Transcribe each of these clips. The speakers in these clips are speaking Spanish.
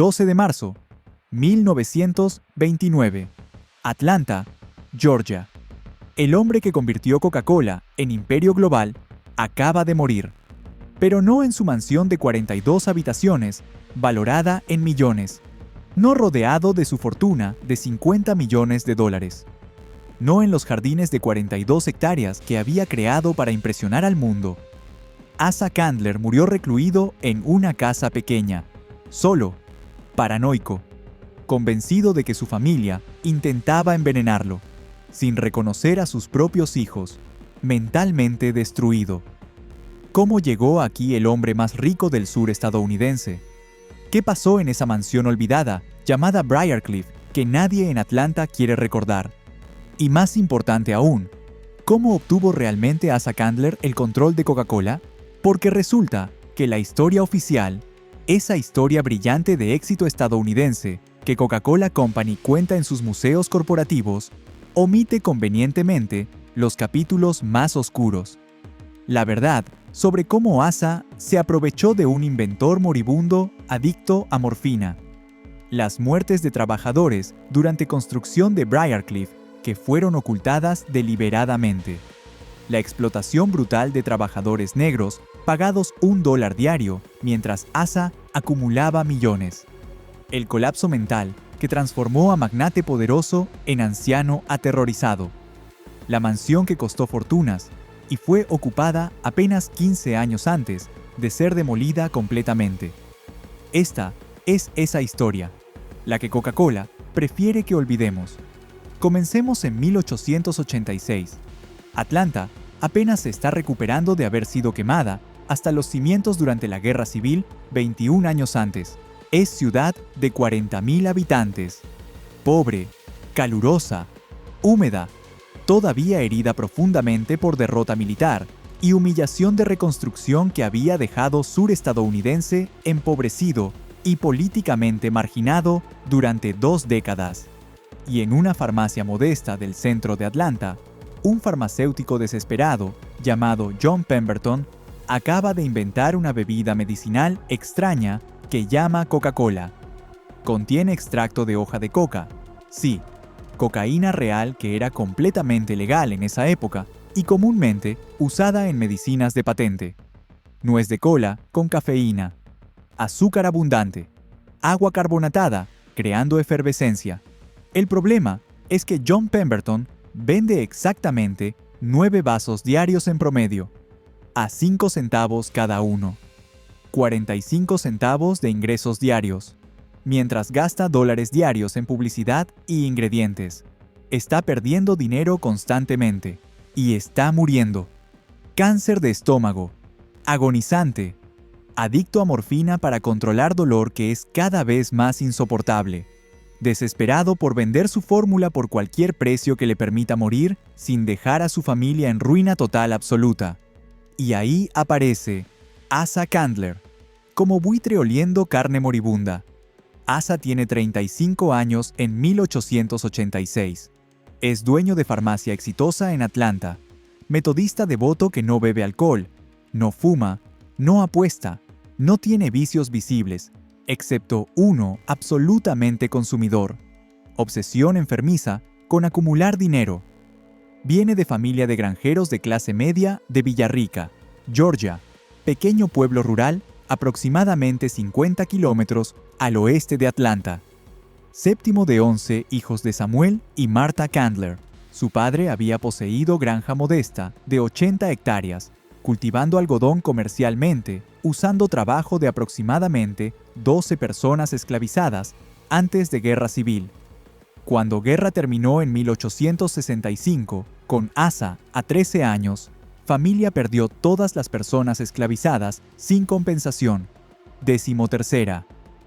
12 de marzo, 1929. Atlanta, Georgia. El hombre que convirtió Coca-Cola en imperio global acaba de morir, pero no en su mansión de 42 habitaciones, valorada en millones, no rodeado de su fortuna de $50 millones, no en los jardines de 42 hectáreas que había creado para impresionar al mundo. Asa Candler murió recluido en una casa pequeña, solo, paranoico, convencido de que su familia intentaba envenenarlo, sin reconocer a sus propios hijos, mentalmente destruido. ¿Cómo llegó aquí el hombre más rico del sur estadounidense? ¿Qué pasó en esa mansión olvidada, llamada Briarcliff, que nadie en Atlanta quiere recordar? Y más importante aún, ¿cómo obtuvo realmente Asa Candler el control de Coca-Cola? Porque resulta que la historia oficial, esa historia brillante de éxito estadounidense que Coca-Cola Company cuenta en sus museos corporativos, omite convenientemente los capítulos más oscuros. La verdad sobre cómo Asa se aprovechó de un inventor moribundo adicto a morfina. Las muertes de trabajadores durante construcción de Briarcliff que fueron ocultadas deliberadamente. La explotación brutal de trabajadores negros pagados $1 diario mientras Asa acumulaba millones. El colapso mental que transformó a magnate poderoso en anciano aterrorizado. La mansión que costó fortunas y fue ocupada apenas 15 años antes de ser demolida completamente. Esta es esa historia, la que Coca-Cola prefiere que olvidemos. Comencemos en 1886. Atlanta apenas se está recuperando de haber sido quemada hasta los cimientos durante la Guerra Civil 21 años antes. Es ciudad de 40,000 habitantes. Pobre, calurosa, húmeda, todavía herida profundamente por derrota militar y humillación de reconstrucción que había dejado sur estadounidense empobrecido y políticamente marginado durante 2 décadas. Y en una farmacia modesta del centro de Atlanta, un farmacéutico desesperado, llamado John Pemberton, acaba de inventar una bebida medicinal extraña que llama Coca-Cola. Contiene extracto de hoja de coca, sí, cocaína real que era completamente legal en esa época y comúnmente usada en medicinas de patente. Nuez de cola con cafeína, azúcar abundante, agua carbonatada, creando efervescencia. El problema es que John Pemberton vende exactamente 9 vasos diarios en promedio, a 5 centavos cada uno. 45 centavos de ingresos diarios, mientras gasta $1 diarios en publicidad y ingredientes. Está perdiendo dinero constantemente y está muriendo. Cáncer de estómago, agonizante, adicto a morfina para controlar dolor que es cada vez más insoportable, desesperado por vender su fórmula por cualquier precio que le permita morir sin dejar a su familia en ruina total absoluta. Y ahí aparece Asa Candler, como buitre oliendo carne moribunda. Asa tiene 35 años en 1886. Es dueño de farmacia exitosa en Atlanta, metodista devoto que no bebe alcohol, no fuma, no apuesta, no tiene vicios visibles, excepto uno absolutamente consumidor, obsesión enfermiza con acumular dinero. Viene de familia de granjeros de clase media de Villarrica, Georgia, pequeño pueblo rural aproximadamente 50 kilómetros al oeste de Atlanta. Séptimo de 11 hijos de Samuel y Martha Candler. Su padre había poseído granja modesta de 80 hectáreas, cultivando algodón comercialmente, usando trabajo de aproximadamente 12 personas esclavizadas antes de Guerra Civil. Cuando guerra terminó en 1865, con Asa a 13 años, familia perdió todas las personas esclavizadas sin compensación. 13ª.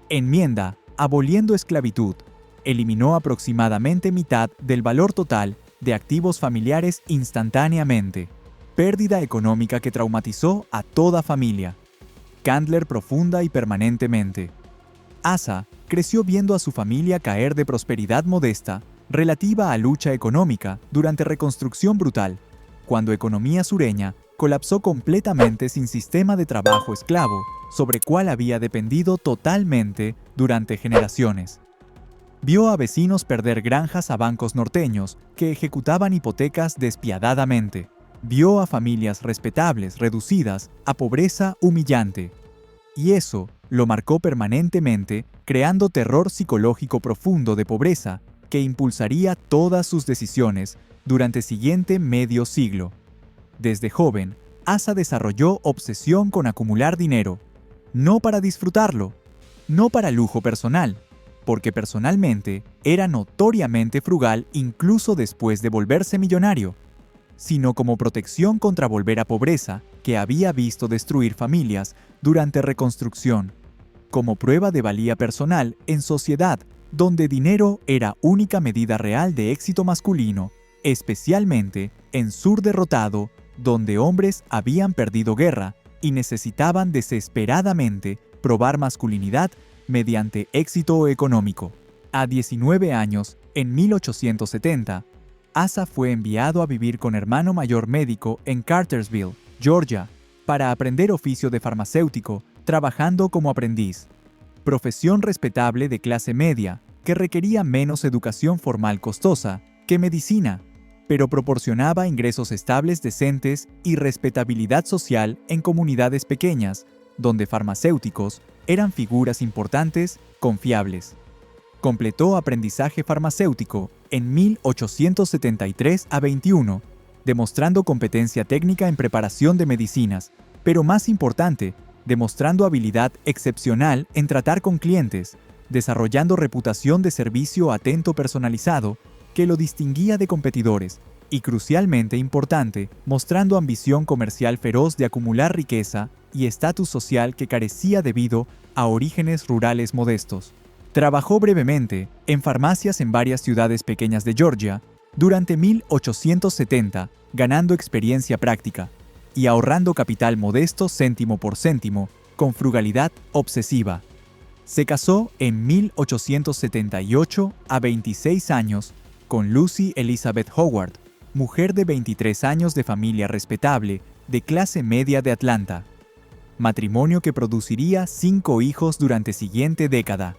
Enmienda, aboliendo esclavitud, eliminó aproximadamente mitad del valor total de activos familiares instantáneamente. Pérdida económica que traumatizó a toda familia. Candler profunda y permanentemente. Asa creció viendo a su familia caer de prosperidad modesta relativa a lucha económica durante reconstrucción brutal, cuando economía sureña colapsó completamente sin sistema de trabajo esclavo, sobre cual había dependido totalmente durante generaciones. Vio a vecinos perder granjas a bancos norteños que ejecutaban hipotecas despiadadamente. Vio a familias respetables reducidas a pobreza humillante. Y eso lo marcó permanentemente, creando terror psicológico profundo de pobreza que impulsaría todas sus decisiones durante el siguiente medio siglo. Desde joven, Asa desarrolló obsesión con acumular dinero, no para disfrutarlo, no para lujo personal, porque personalmente era notoriamente frugal incluso después de volverse millonario, sino como protección contra volver a pobreza que había visto destruir familias durante reconstrucción, como prueba de valía personal en sociedad donde dinero era única medida real de éxito masculino, especialmente en sur derrotado, donde hombres habían perdido guerra y necesitaban desesperadamente probar masculinidad mediante éxito económico. A 19 años, en 1870, Asa fue enviado a vivir con hermano mayor médico en Cartersville, Georgia, para aprender oficio de farmacéutico, trabajando como aprendiz. Profesión respetable de clase media, que requería menos educación formal costosa que medicina, pero proporcionaba ingresos estables decentes y respetabilidad social en comunidades pequeñas, donde farmacéuticos eran figuras importantes, confiables. Completó aprendizaje farmacéutico en 1873 a 21, demostrando competencia técnica en preparación de medicinas, pero más importante, demostrando habilidad excepcional en tratar con clientes, desarrollando reputación de servicio atento personalizado que lo distinguía de competidores, y crucialmente importante, mostrando ambición comercial feroz de acumular riqueza y estatus social que carecía debido a orígenes rurales modestos. Trabajó brevemente en farmacias en varias ciudades pequeñas de Georgia durante 1870, ganando experiencia práctica y ahorrando capital modesto céntimo por céntimo, con frugalidad obsesiva. Se casó en 1878 a 26 años con Lucy Elizabeth Howard, mujer de 23 años de familia respetable de clase media de Atlanta. Matrimonio que produciría 5 hijos durante la siguiente década.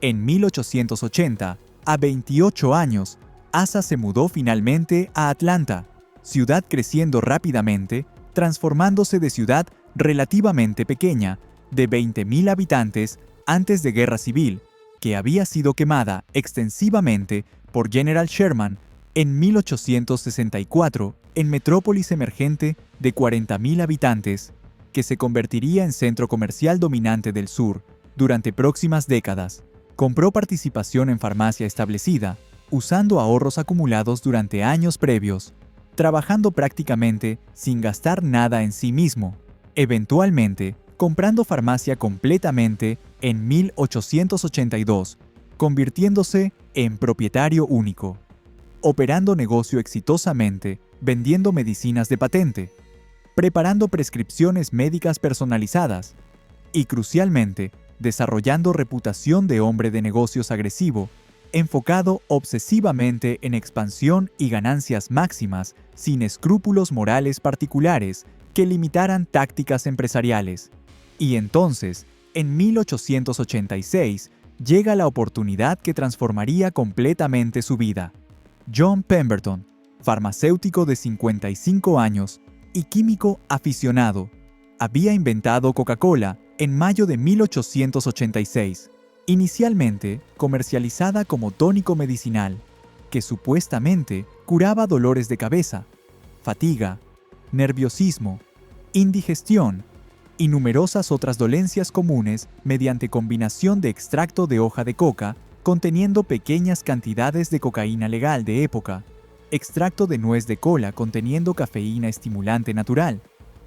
En 1880, a 28 años, Asa se mudó finalmente a Atlanta, ciudad creciendo rápidamente, transformándose de ciudad relativamente pequeña, de 20,000 habitantes antes de Guerra Civil, que había sido quemada extensivamente por General Sherman en 1864, en metrópolis emergente de 40,000 habitantes, que se convertiría en centro comercial dominante del sur durante próximas décadas. Compró participación en farmacia establecida, usando ahorros acumulados durante años previos, trabajando prácticamente sin gastar nada en sí mismo, eventualmente comprando farmacia completamente en 1882, convirtiéndose en propietario único, operando negocio exitosamente, vendiendo medicinas de patente, preparando prescripciones médicas personalizadas y, crucialmente, desarrollando reputación de hombre de negocios agresivo, enfocado obsesivamente en expansión y ganancias máximas sin escrúpulos morales particulares que limitaran tácticas empresariales. Y entonces, en 1886, llega la oportunidad que transformaría completamente su vida. John Pemberton, farmacéutico de 55 años y químico aficionado, había inventado Coca-Cola en mayo de 1886, inicialmente comercializada como tónico medicinal, que supuestamente curaba dolores de cabeza, fatiga, nerviosismo, indigestión y numerosas otras dolencias comunes mediante combinación de extracto de hoja de coca conteniendo pequeñas cantidades de cocaína legal de época, extracto de nuez de cola conteniendo cafeína estimulante natural,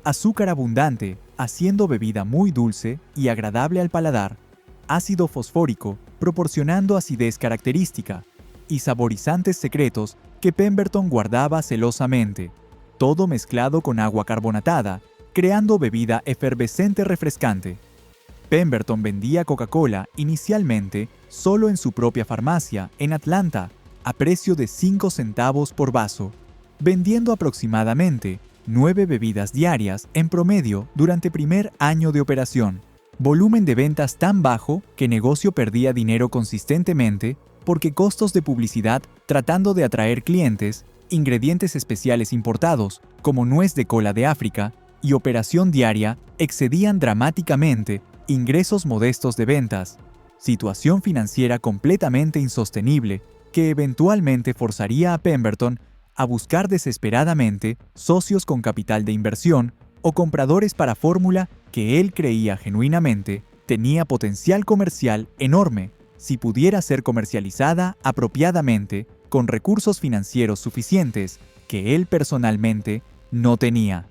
azúcar abundante, haciendo bebida muy dulce y agradable al paladar, ácido fosfórico, proporcionando acidez característica, y saborizantes secretos que Pemberton guardaba celosamente, todo mezclado con agua carbonatada, creando bebida efervescente refrescante. Pemberton vendía Coca-Cola inicialmente solo en su propia farmacia en Atlanta, a precio de 5 centavos por vaso, vendiendo aproximadamente 9 bebidas diarias en promedio durante primer año de operación. Volumen de ventas tan bajo que negocio perdía dinero consistentemente porque costos de publicidad tratando de atraer clientes, ingredientes especiales importados como nuez de cola de África y operación diaria excedían dramáticamente ingresos modestos de ventas. Situación financiera completamente insostenible que eventualmente forzaría a Pemberton a buscar desesperadamente socios con capital de inversión o compradores para fórmula que él creía genuinamente tenía potencial comercial enorme si pudiera ser comercializada apropiadamente con recursos financieros suficientes que él personalmente no tenía.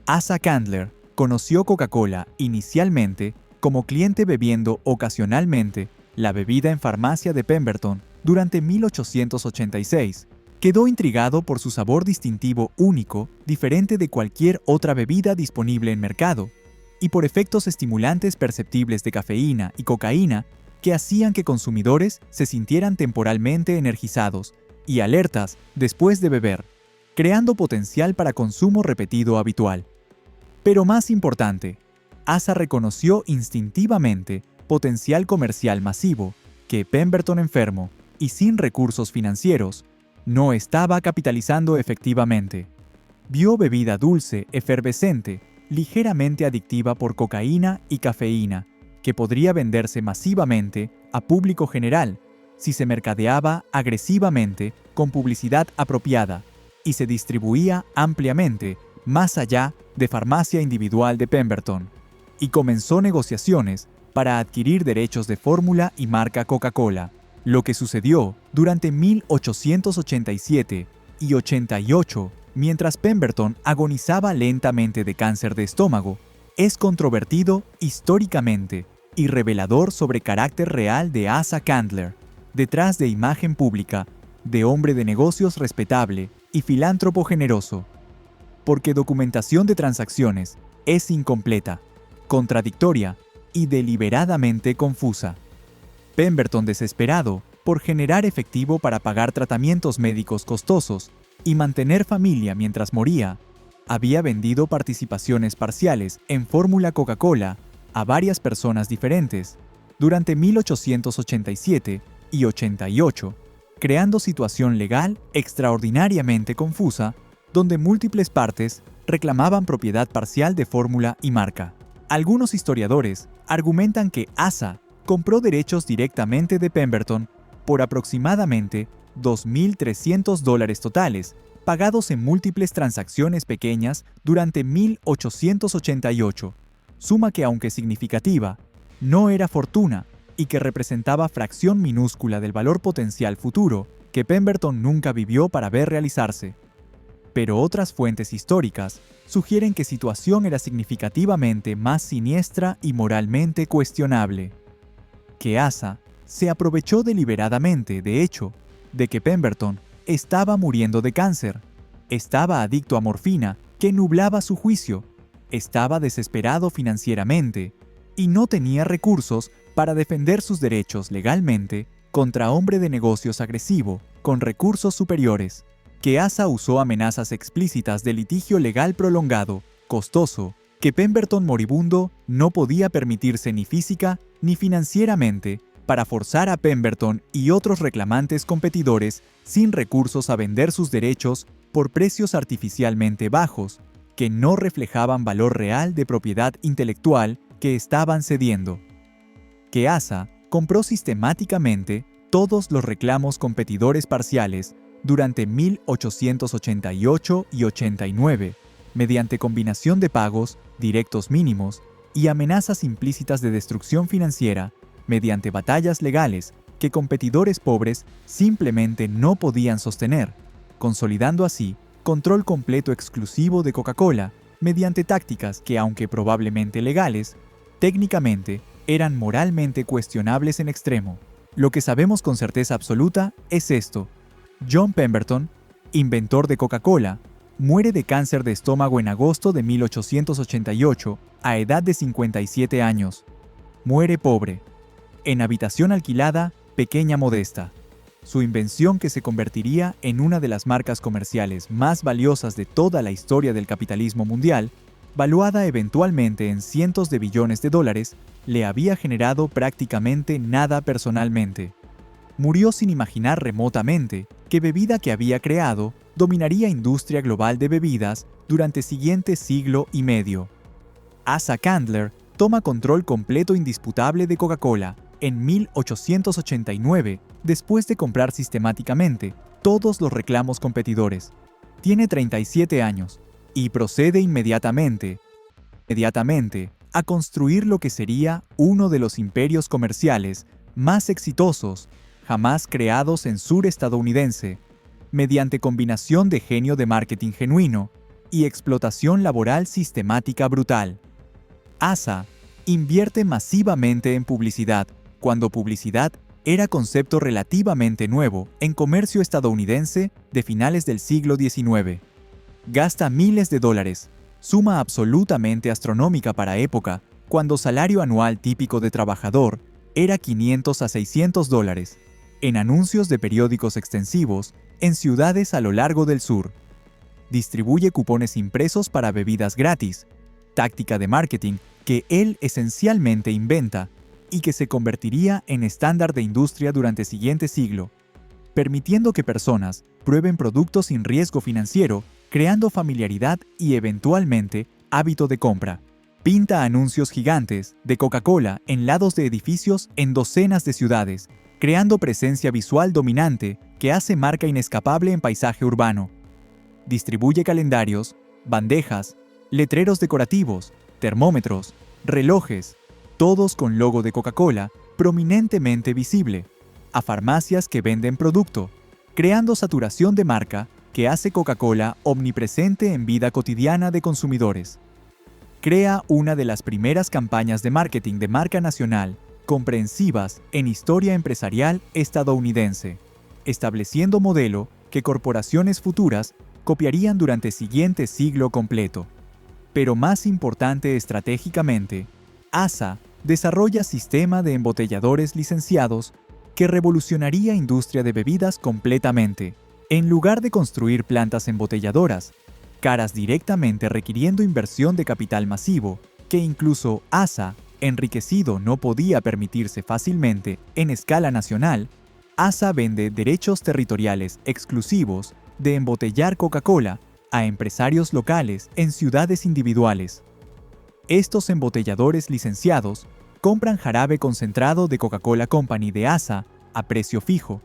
Asa Candler conoció Coca-Cola inicialmente como cliente bebiendo ocasionalmente la bebida en farmacia de Pemberton durante 1886. Quedó intrigado por su sabor distintivo único, diferente de cualquier otra bebida disponible en mercado, y por efectos estimulantes perceptibles de cafeína y cocaína que hacían que consumidores se sintieran temporalmente energizados y alertas después de beber, creando potencial para consumo repetido habitual. Pero más importante, Asa reconoció instintivamente potencial comercial masivo que Pemberton enfermo y sin recursos financieros no estaba capitalizando efectivamente. Vio bebida dulce, efervescente, ligeramente adictiva por cocaína y cafeína, que podría venderse masivamente a público general si se mercadeaba agresivamente con publicidad apropiada y se distribuía ampliamente más allá de farmacia individual de Pemberton, y comenzó negociaciones para adquirir derechos de fórmula y marca Coca-Cola. Lo que sucedió durante 1887 y 88, mientras Pemberton agonizaba lentamente de cáncer de estómago, es controvertido históricamente y revelador sobre carácter real de Asa Candler, detrás de imagen pública, de hombre de negocios respetable y filántropo generoso. Porque documentación de transacciones es incompleta, contradictoria y deliberadamente confusa. Pemberton, desesperado por generar efectivo para pagar tratamientos médicos costosos y mantener familia mientras moría, había vendido participaciones parciales en Fórmula Coca-Cola a varias personas diferentes durante 1887 y 88, creando situación legal extraordinariamente confusa donde múltiples partes reclamaban propiedad parcial de fórmula y marca. Algunos historiadores argumentan que Asa compró derechos directamente de Pemberton por aproximadamente $2.300 totales, pagados en múltiples transacciones pequeñas durante 1888, suma que, aunque significativa, no era fortuna y que representaba fracción minúscula del valor potencial futuro que Pemberton nunca vivió para ver realizarse. Pero otras fuentes históricas sugieren que situación era significativamente más siniestra y moralmente cuestionable. Que Asa se aprovechó deliberadamente, de hecho, de que Pemberton estaba muriendo de cáncer, estaba adicto a morfina que nublaba su juicio, estaba desesperado financieramente y no tenía recursos para defender sus derechos legalmente contra hombre de negocios agresivo con recursos superiores. Que Asa usó amenazas explícitas de litigio legal prolongado, costoso, que Pemberton moribundo no podía permitirse ni física ni financieramente para forzar a Pemberton y otros reclamantes competidores sin recursos a vender sus derechos por precios artificialmente bajos, que no reflejaban valor real de propiedad intelectual que estaban cediendo. Que Asa compró sistemáticamente todos los reclamos competidores parciales durante 1888 y 89, mediante combinación de pagos directos mínimos y amenazas implícitas de destrucción financiera mediante batallas legales que competidores pobres simplemente no podían sostener, consolidando así control completo exclusivo de Coca-Cola mediante tácticas que, aunque probablemente legales, técnicamente eran moralmente cuestionables en extremo. Lo que sabemos con certeza absoluta es esto: John Pemberton, inventor de Coca-Cola, muere de cáncer de estómago en agosto de 1888 a edad de 57 años. Muere pobre, en habitación alquilada, pequeña modesta. su invención que se convertiría en una de las marcas comerciales más valiosas de toda la historia del capitalismo mundial, valuada eventualmente en cientos de billones de dólares, le había generado prácticamente nada personalmente. Murió sin imaginar remotamente que bebida que había creado dominaría industria global de bebidas durante el siguiente siglo y medio. Asa Candler toma control completo indisputable de Coca-Cola en 1889, después de comprar sistemáticamente todos los reclamos competidores. Tiene 37 años y procede inmediatamente a construir lo que sería uno de los imperios comerciales más exitosos jamás creados en sur estadounidense, mediante combinación de genio de marketing genuino y explotación laboral sistemática brutal. Asa invierte masivamente en publicidad, cuando publicidad era concepto relativamente nuevo en comercio estadounidense de finales del siglo XIX. Gasta miles de dólares, suma absolutamente astronómica para época, cuando salario anual típico de trabajador era $500 a $600, en anuncios de periódicos extensivos en ciudades a lo largo del sur. Distribuye cupones impresos para bebidas gratis, táctica de marketing que él esencialmente inventa y que se convertiría en estándar de industria durante el siguiente siglo, permitiendo que personas prueben productos sin riesgo financiero, creando familiaridad y eventualmente hábito de compra. Pinta anuncios gigantes de Coca-Cola en lados de edificios en docenas de ciudades, creando presencia visual dominante que hace marca inescapable en paisaje urbano. Distribuye calendarios, bandejas, letreros decorativos, termómetros, relojes, todos con logo de Coca-Cola prominentemente visible, a farmacias que venden producto, creando saturación de marca que hace Coca-Cola omnipresente en vida cotidiana de consumidores. Crea una de las primeras campañas de marketing de marca nacional comprensivas en historia empresarial estadounidense, estableciendo modelo que corporaciones futuras copiarían durante el siguiente siglo completo. Pero más importante estratégicamente, Asa desarrolla sistema de embotelladores licenciados que revolucionaría industria de bebidas completamente. En lugar de construir plantas embotelladoras, caras directamente requiriendo inversión de capital masivo, que incluso Asa, enriquecido, no podía permitirse fácilmente en escala nacional, Asa vende derechos territoriales exclusivos de embotellar Coca-Cola a empresarios locales en ciudades individuales. Estos embotelladores licenciados compran jarabe concentrado de Coca-Cola Company de Asa a precio fijo,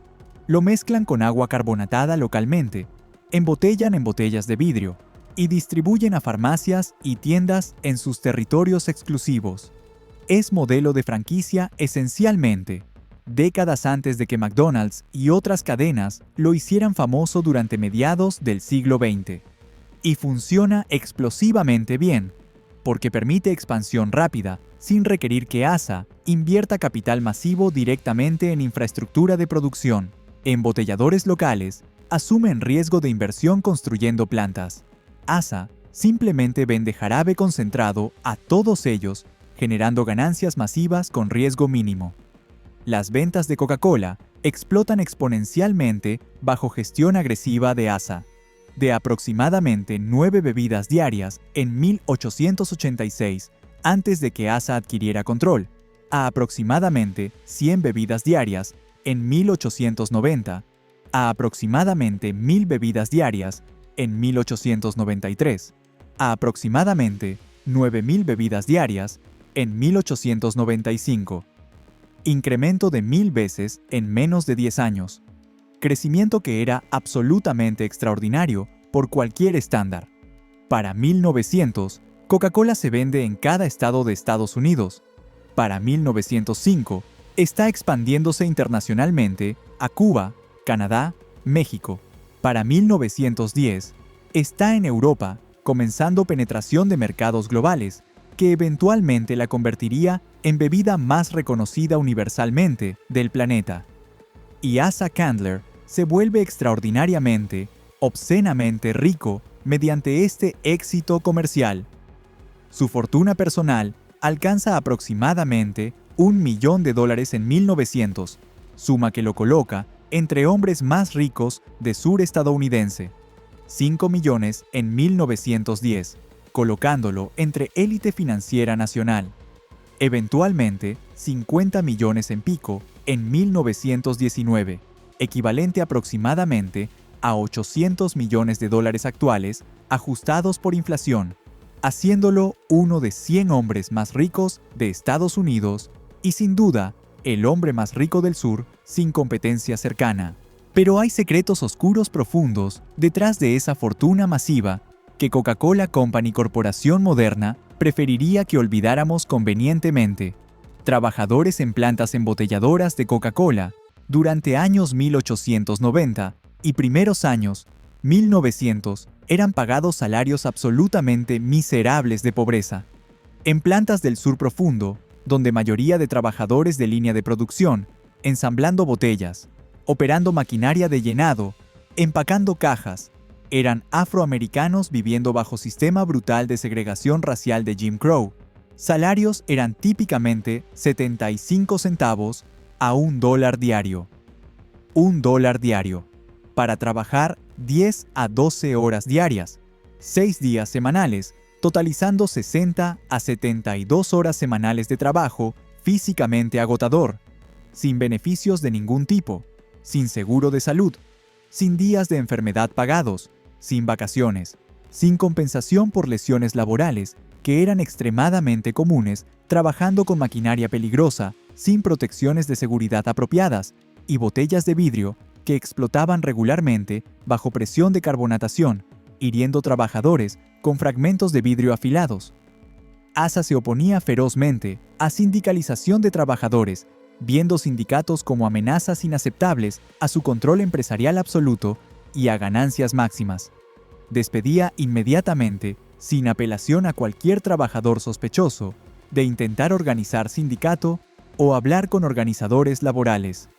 lo mezclan con agua carbonatada localmente, embotellan en botellas de vidrio y distribuyen a farmacias y tiendas en sus territorios exclusivos. Es modelo de franquicia esencialmente, décadas antes de que McDonald's y otras cadenas lo hicieran famoso durante mediados del siglo XX. Y funciona explosivamente bien, porque permite expansión rápida sin requerir que Asa invierta capital masivo directamente en infraestructura de producción. Embotelladores locales asumen riesgo de inversión construyendo plantas. Asa simplemente vende jarabe concentrado a todos ellos, generando ganancias masivas con riesgo mínimo. Las ventas de Coca-Cola explotan exponencialmente bajo gestión agresiva de Asa. De aproximadamente 9 bebidas diarias en 1886, antes de que Asa adquiriera control, a aproximadamente 100 bebidas diarias en 1890, a aproximadamente 1000 bebidas diarias en 1893, a aproximadamente 9000 bebidas diarias en 1895. Incremento de 1000 veces en menos de 10 años. Crecimiento que era absolutamente extraordinario por cualquier estándar. Para 1900, Coca-Cola se vende en cada estado de Estados Unidos. Para 1905, está expandiéndose internacionalmente a Cuba, Canadá, México. Para 1910, está en Europa, comenzando penetración de mercados globales, que eventualmente la convertiría en bebida más reconocida universalmente del planeta. Y Asa Candler se vuelve extraordinariamente, obscenamente rico mediante este éxito comercial. Su fortuna personal alcanza aproximadamente $1 millón en 1900, suma que lo coloca entre hombres más ricos de sur estadounidense, 5 millones en 1910, colocándolo entre élite financiera nacional. Eventualmente, 50 millones en pico en 1919, equivalente aproximadamente a 800 millones de dólares actuales ajustados por inflación, haciéndolo uno de 100 hombres más ricos de Estados Unidos y sin duda el hombre más rico del sur sin competencia cercana. Pero hay secretos oscuros profundos detrás de esa fortuna masiva que Coca-Cola Company Corporación moderna preferiría que olvidáramos convenientemente. Trabajadores en plantas embotelladoras de Coca-Cola durante años 1890 y primeros años 1900 eran pagados salarios absolutamente miserables de pobreza. En plantas del sur profundo, donde mayoría de trabajadores de línea de producción, ensamblando botellas, operando maquinaria de llenado, empacando cajas, eran afroamericanos viviendo bajo sistema brutal de segregación racial de Jim Crow. Salarios eran típicamente 75 centavos a $1 diario. $1 diario. Para trabajar 10 a 12 horas diarias, 6 días semanales, totalizando 60 a 72 horas semanales de trabajo físicamente agotador, sin beneficios de ningún tipo, sin seguro de salud, sin días de enfermedad pagados, sin vacaciones, sin compensación por lesiones laborales que eran extremadamente comunes trabajando con maquinaria peligrosa, sin protecciones de seguridad apropiadas y botellas de vidrio que explotaban regularmente bajo presión de carbonatación, hiriendo trabajadores con fragmentos de vidrio afilados. ASA se oponía ferozmente a sindicalización de trabajadores, viendo sindicatos como amenazas inaceptables a su control empresarial absoluto y a ganancias máximas. Despedía inmediatamente, sin apelación a cualquier trabajador sospechoso, de intentar organizar sindicato o hablar con organizadores laborales.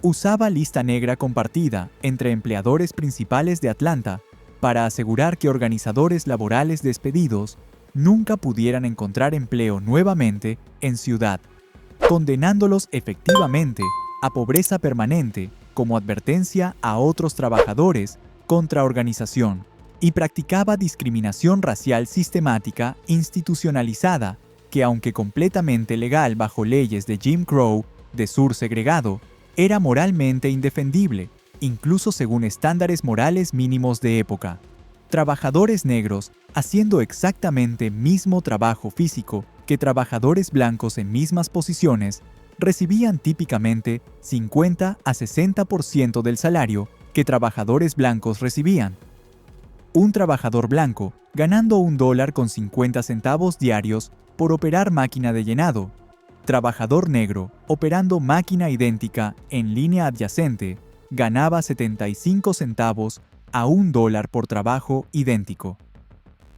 Usaba lista negra compartida entre empleadores principales de Atlanta para asegurar que organizadores laborales despedidos nunca pudieran encontrar empleo nuevamente en ciudad, condenándolos efectivamente a pobreza permanente como advertencia a otros trabajadores contra organización, y practicaba discriminación racial sistemática institucionalizada que, aunque completamente legal bajo leyes de Jim Crow de sur segregado, era moralmente indefendible, incluso según estándares morales mínimos de época. Trabajadores negros haciendo exactamente mismo trabajo físico que trabajadores blancos en mismas posiciones recibían típicamente 50 a 60% del salario que trabajadores blancos recibían. Un trabajador blanco ganando $1.50 diarios por operar máquina de llenado. Trabajador negro operando máquina idéntica en línea adyacente ganaba 75 centavos a $1 por trabajo idéntico.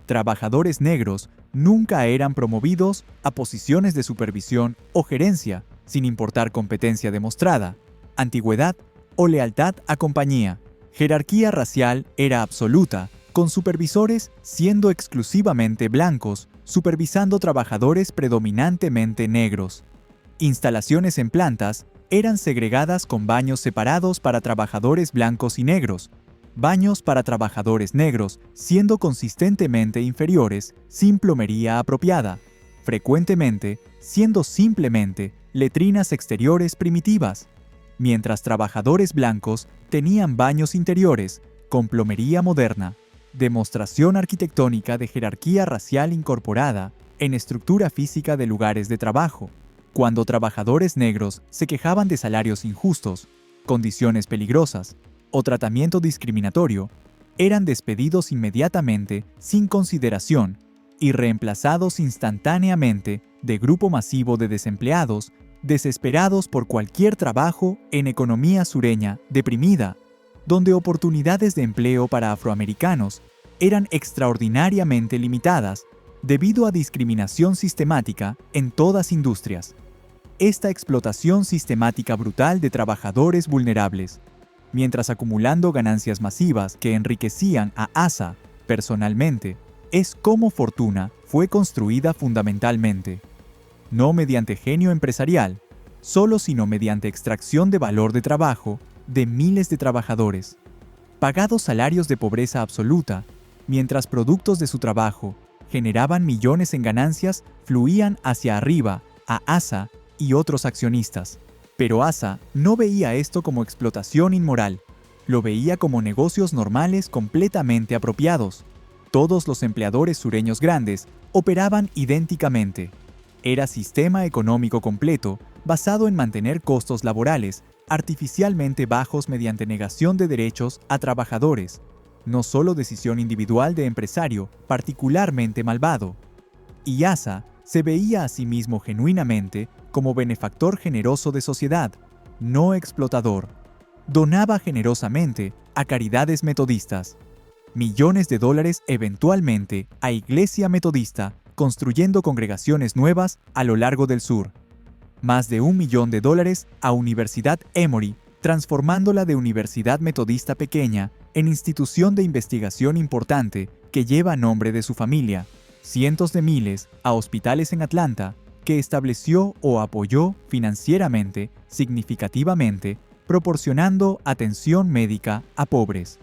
Trabajadores negros nunca eran promovidos a posiciones de supervisión o gerencia, sin importar competencia demostrada, antigüedad o lealtad a compañía. Jerarquía racial era absoluta, con supervisores siendo exclusivamente blancos, supervisando trabajadores predominantemente negros. Instalaciones en plantas eran segregadas con baños separados para trabajadores blancos y negros, baños para trabajadores negros siendo consistentemente inferiores sin plomería apropiada, frecuentemente siendo simplemente letrinas exteriores primitivas, mientras trabajadores blancos tenían baños interiores con plomería moderna, demostración arquitectónica de jerarquía racial incorporada en estructura física de lugares de trabajo. Cuando trabajadores negros se quejaban de salarios injustos, condiciones peligrosas o tratamiento discriminatorio, eran despedidos inmediatamente sin consideración y reemplazados instantáneamente de grupo masivo de desempleados desesperados por cualquier trabajo en economía sureña deprimida, donde oportunidades de empleo para afroamericanos eran extraordinariamente limitadas debido a discriminación sistemática en todas industrias. Esta explotación sistemática brutal de trabajadores vulnerables, mientras acumulando ganancias masivas que enriquecían a ASA personalmente, es como fortuna fue construida fundamentalmente. No mediante genio empresarial, solo sino mediante extracción de valor de trabajo de miles de trabajadores, pagados salarios de pobreza absoluta, mientras productos de su trabajo generaban millones en ganancias, fluían hacia arriba a Asa y otros accionistas. Pero Asa no veía esto como explotación inmoral, lo veía como negocios normales completamente apropiados. Todos los empleadores sureños grandes operaban idénticamente. Era sistema económico completo basado en mantener costos laborales artificialmente bajos mediante negación de derechos a trabajadores, no solo decisión individual de empresario particularmente malvado. Y Asa se veía a sí mismo genuinamente como benefactor generoso de sociedad, no explotador. Donaba generosamente a caridades metodistas, millones de dólares eventualmente a Iglesia Metodista, construyendo congregaciones nuevas a lo largo del sur. Más de $1 millón a Universidad Emory, transformándola de universidad metodista pequeña en institución de investigación importante que lleva nombre de su familia. Cientos de miles a hospitales en Atlanta, que estableció o apoyó financieramente, significativamente, proporcionando atención médica a pobres.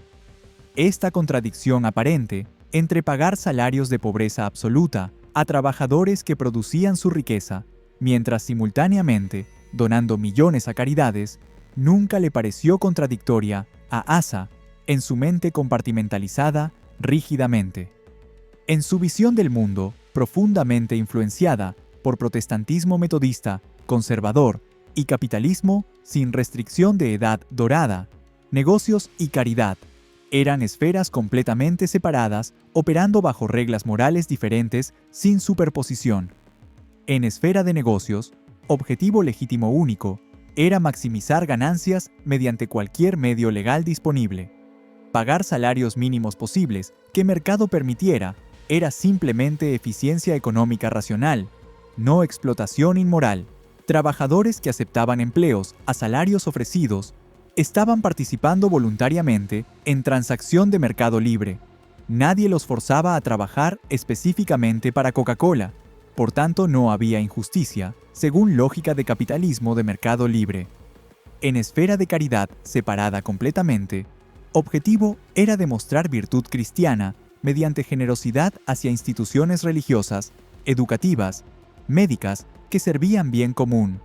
Esta contradicción aparente entre pagar salarios de pobreza absoluta a trabajadores que producían su riqueza, mientras simultáneamente donando millones a caridades, nunca le pareció contradictoria a Asa en su mente compartimentalizada rígidamente. En su visión del mundo, profundamente influenciada por protestantismo metodista, conservador y capitalismo sin restricción de edad dorada, negocios y caridad eran esferas completamente separadas, operando bajo reglas morales diferentes sin superposición. En esfera de negocios, objetivo legítimo único era maximizar ganancias mediante cualquier medio legal disponible. Pagar salarios mínimos posibles que mercado permitiera era simplemente eficiencia económica racional, no explotación inmoral. Trabajadores que aceptaban empleos a salarios ofrecidos estaban participando voluntariamente en transacción de mercado libre. Nadie los forzaba a trabajar específicamente para Coca-Cola, por tanto no había injusticia, según lógica de capitalismo de mercado libre. En esfera de caridad separada completamente, objetivo era demostrar virtud cristiana mediante generosidad hacia instituciones religiosas, educativas, médicas que servían bien común.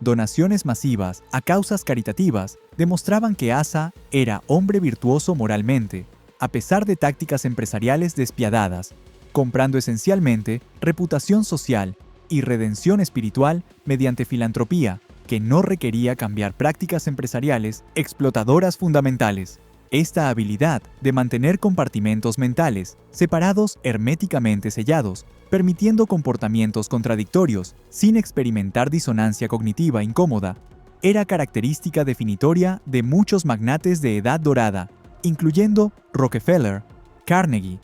Donaciones masivas a causas caritativas demostraban que Asa era hombre virtuoso moralmente, a pesar de tácticas empresariales despiadadas, comprando esencialmente reputación social y redención espiritual mediante filantropía, que no requería cambiar prácticas empresariales explotadoras fundamentales. Esta habilidad de mantener compartimentos mentales separados herméticamente sellados, permitiendo comportamientos contradictorios sin experimentar disonancia cognitiva incómoda, era característica definitoria de muchos magnates de edad dorada, incluyendo Rockefeller, Carnegie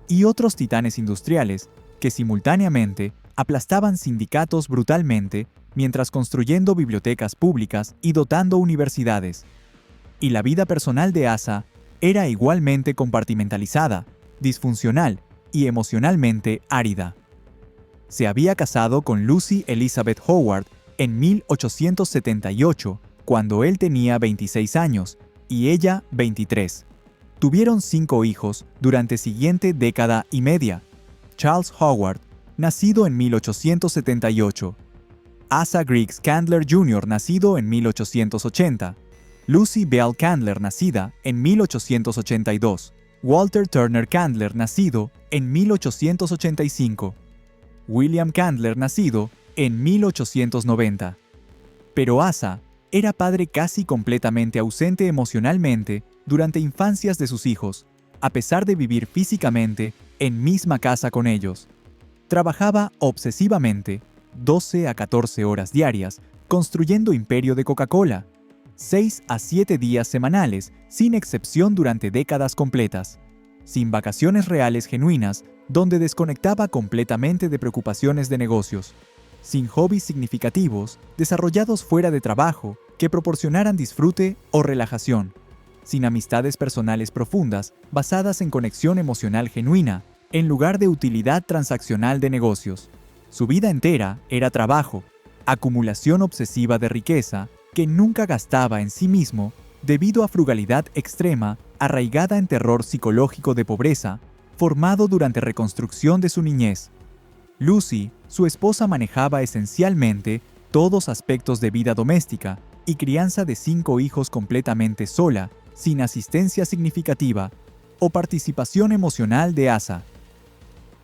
y otros titanes industriales que simultáneamente aplastaban sindicatos brutalmente mientras construyendo bibliotecas públicas y dotando universidades. Y la vida personal de Asa era igualmente compartimentalizada, disfuncional y emocionalmente árida. Se había casado con Lucy Elizabeth Howard en 1878, cuando él tenía 26 años y ella 23. Tuvieron 5 hijos durante siguiente década y media. Charles Howard, nacido en 1878. Asa Griggs Candler Jr., nacido en 1880. Lucy Bell Candler, nacida en 1882. Walter Turner Candler, nacido en 1885. William Candler, nacido en 1890. Pero Asa era padre casi completamente ausente emocionalmente durante infancias de sus hijos, a pesar de vivir físicamente en misma casa con ellos. Trabajaba obsesivamente, 12 a 14 horas diarias, construyendo imperio de Coca-Cola, 6 a 7 días semanales, sin excepción durante décadas completas, sin vacaciones reales genuinas, donde desconectaba completamente de preocupaciones de negocios, sin hobbies significativos desarrollados fuera de trabajo que proporcionaran disfrute o relajación, sin amistades personales profundas basadas en conexión emocional genuina, en lugar de utilidad transaccional de negocios. Su vida entera era trabajo, acumulación obsesiva de riqueza que nunca gastaba en sí mismo debido a frugalidad extrema arraigada en terror psicológico de pobreza, formado durante reconstrucción de su niñez. Lucy, su esposa, manejaba esencialmente todos aspectos de vida doméstica y crianza de 5 hijos completamente sola, sin asistencia significativa o participación emocional de Asa.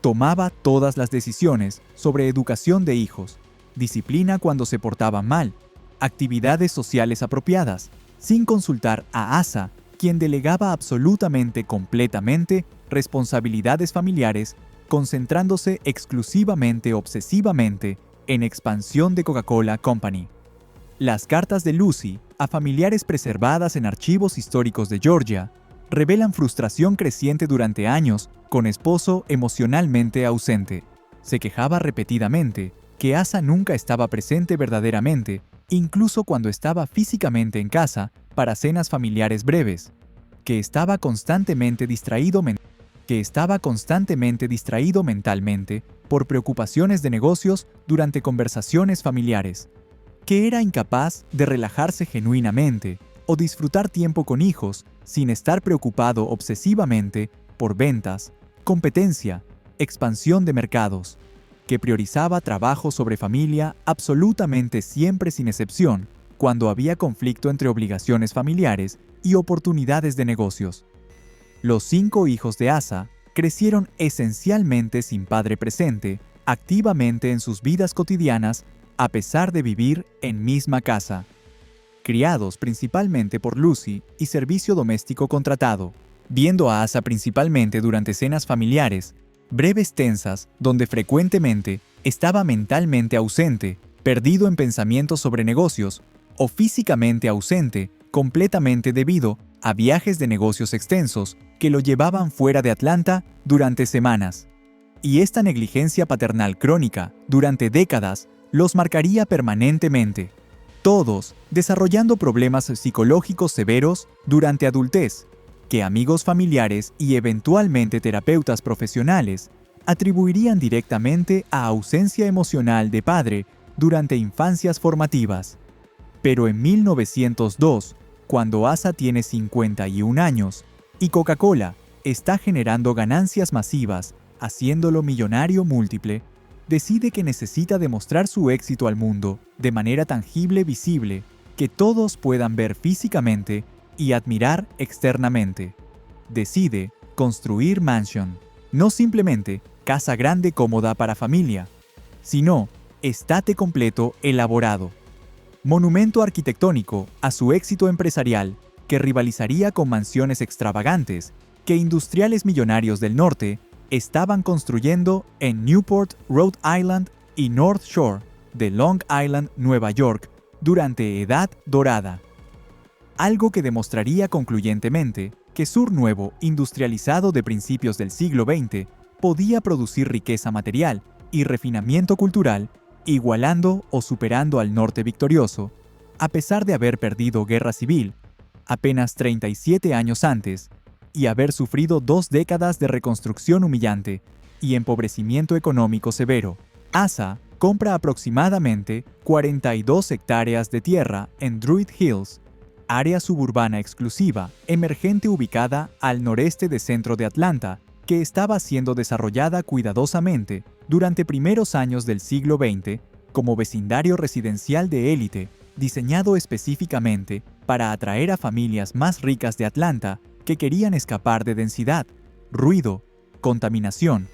Tomaba todas las decisiones sobre educación de hijos, disciplina cuando se portaban mal, actividades sociales apropiadas, sin consultar a Asa, quien delegaba absolutamente completamente responsabilidades familiares, concentrándose exclusivamente obsesivamente en expansión de Coca-Cola Company. Las cartas de Lucy a familiares preservadas en archivos históricos de Georgia revelan frustración creciente durante años con esposo emocionalmente ausente. Se quejaba repetidamente que Asa nunca estaba presente verdaderamente, incluso cuando estaba físicamente en casa para cenas familiares breves, que estaba constantemente distraído mentalmente por preocupaciones de negocios durante conversaciones familiares, que era incapaz de relajarse genuinamente o disfrutar tiempo con hijos sin estar preocupado obsesivamente por ventas, competencia, expansión de mercados, que priorizaba trabajo sobre familia absolutamente siempre sin excepción cuando había conflicto entre obligaciones familiares y oportunidades de negocios. Los 5 hijos de Asa crecieron esencialmente sin padre presente, activamente en sus vidas cotidianas, a pesar de vivir en misma casa. Criados principalmente por Lucy y servicio doméstico contratado, viendo a Asa principalmente durante cenas familiares, breves tensas donde frecuentemente estaba mentalmente ausente, perdido en pensamientos sobre negocios, o físicamente ausente, completamente debido a viajes de negocios extensos que lo llevaban fuera de Atlanta durante semanas. Y esta negligencia paternal crónica, durante décadas, los marcaría permanentemente. Todos desarrollando problemas psicológicos severos durante adultez, que amigos familiares y eventualmente terapeutas profesionales atribuirían directamente a ausencia emocional de padre durante infancias formativas. Pero en 1902, cuando Asa tiene 51 años y Coca-Cola está generando ganancias masivas, haciéndolo millonario múltiple, decide que necesita demostrar su éxito al mundo de manera tangible, visible, que todos puedan ver físicamente y admirar externamente. Decide construir mansion, no simplemente casa grande cómoda para familia, sino estate completo elaborado. Monumento arquitectónico a su éxito empresarial, que rivalizaría con mansiones extravagantes que industriales millonarios del norte estaban construyendo en Newport, Rhode Island y North Shore de Long Island, Nueva York, durante Edad Dorada. Algo que demostraría concluyentemente que Sur Nuevo, industrializado de principios del siglo XX, podía producir riqueza material y refinamiento cultural, igualando o superando al norte victorioso, a pesar de haber perdido guerra civil, apenas 37 años antes, y haber sufrido 2 décadas de reconstrucción humillante y empobrecimiento económico severo. Asa compra aproximadamente 42 hectáreas de tierra en Druid Hills, área suburbana exclusiva, emergente ubicada al noreste del centro de Atlanta, que estaba siendo desarrollada cuidadosamente durante primeros años del siglo XX como vecindario residencial de élite, diseñado específicamente para atraer a familias más ricas de Atlanta que querían escapar de densidad, ruido, contaminación,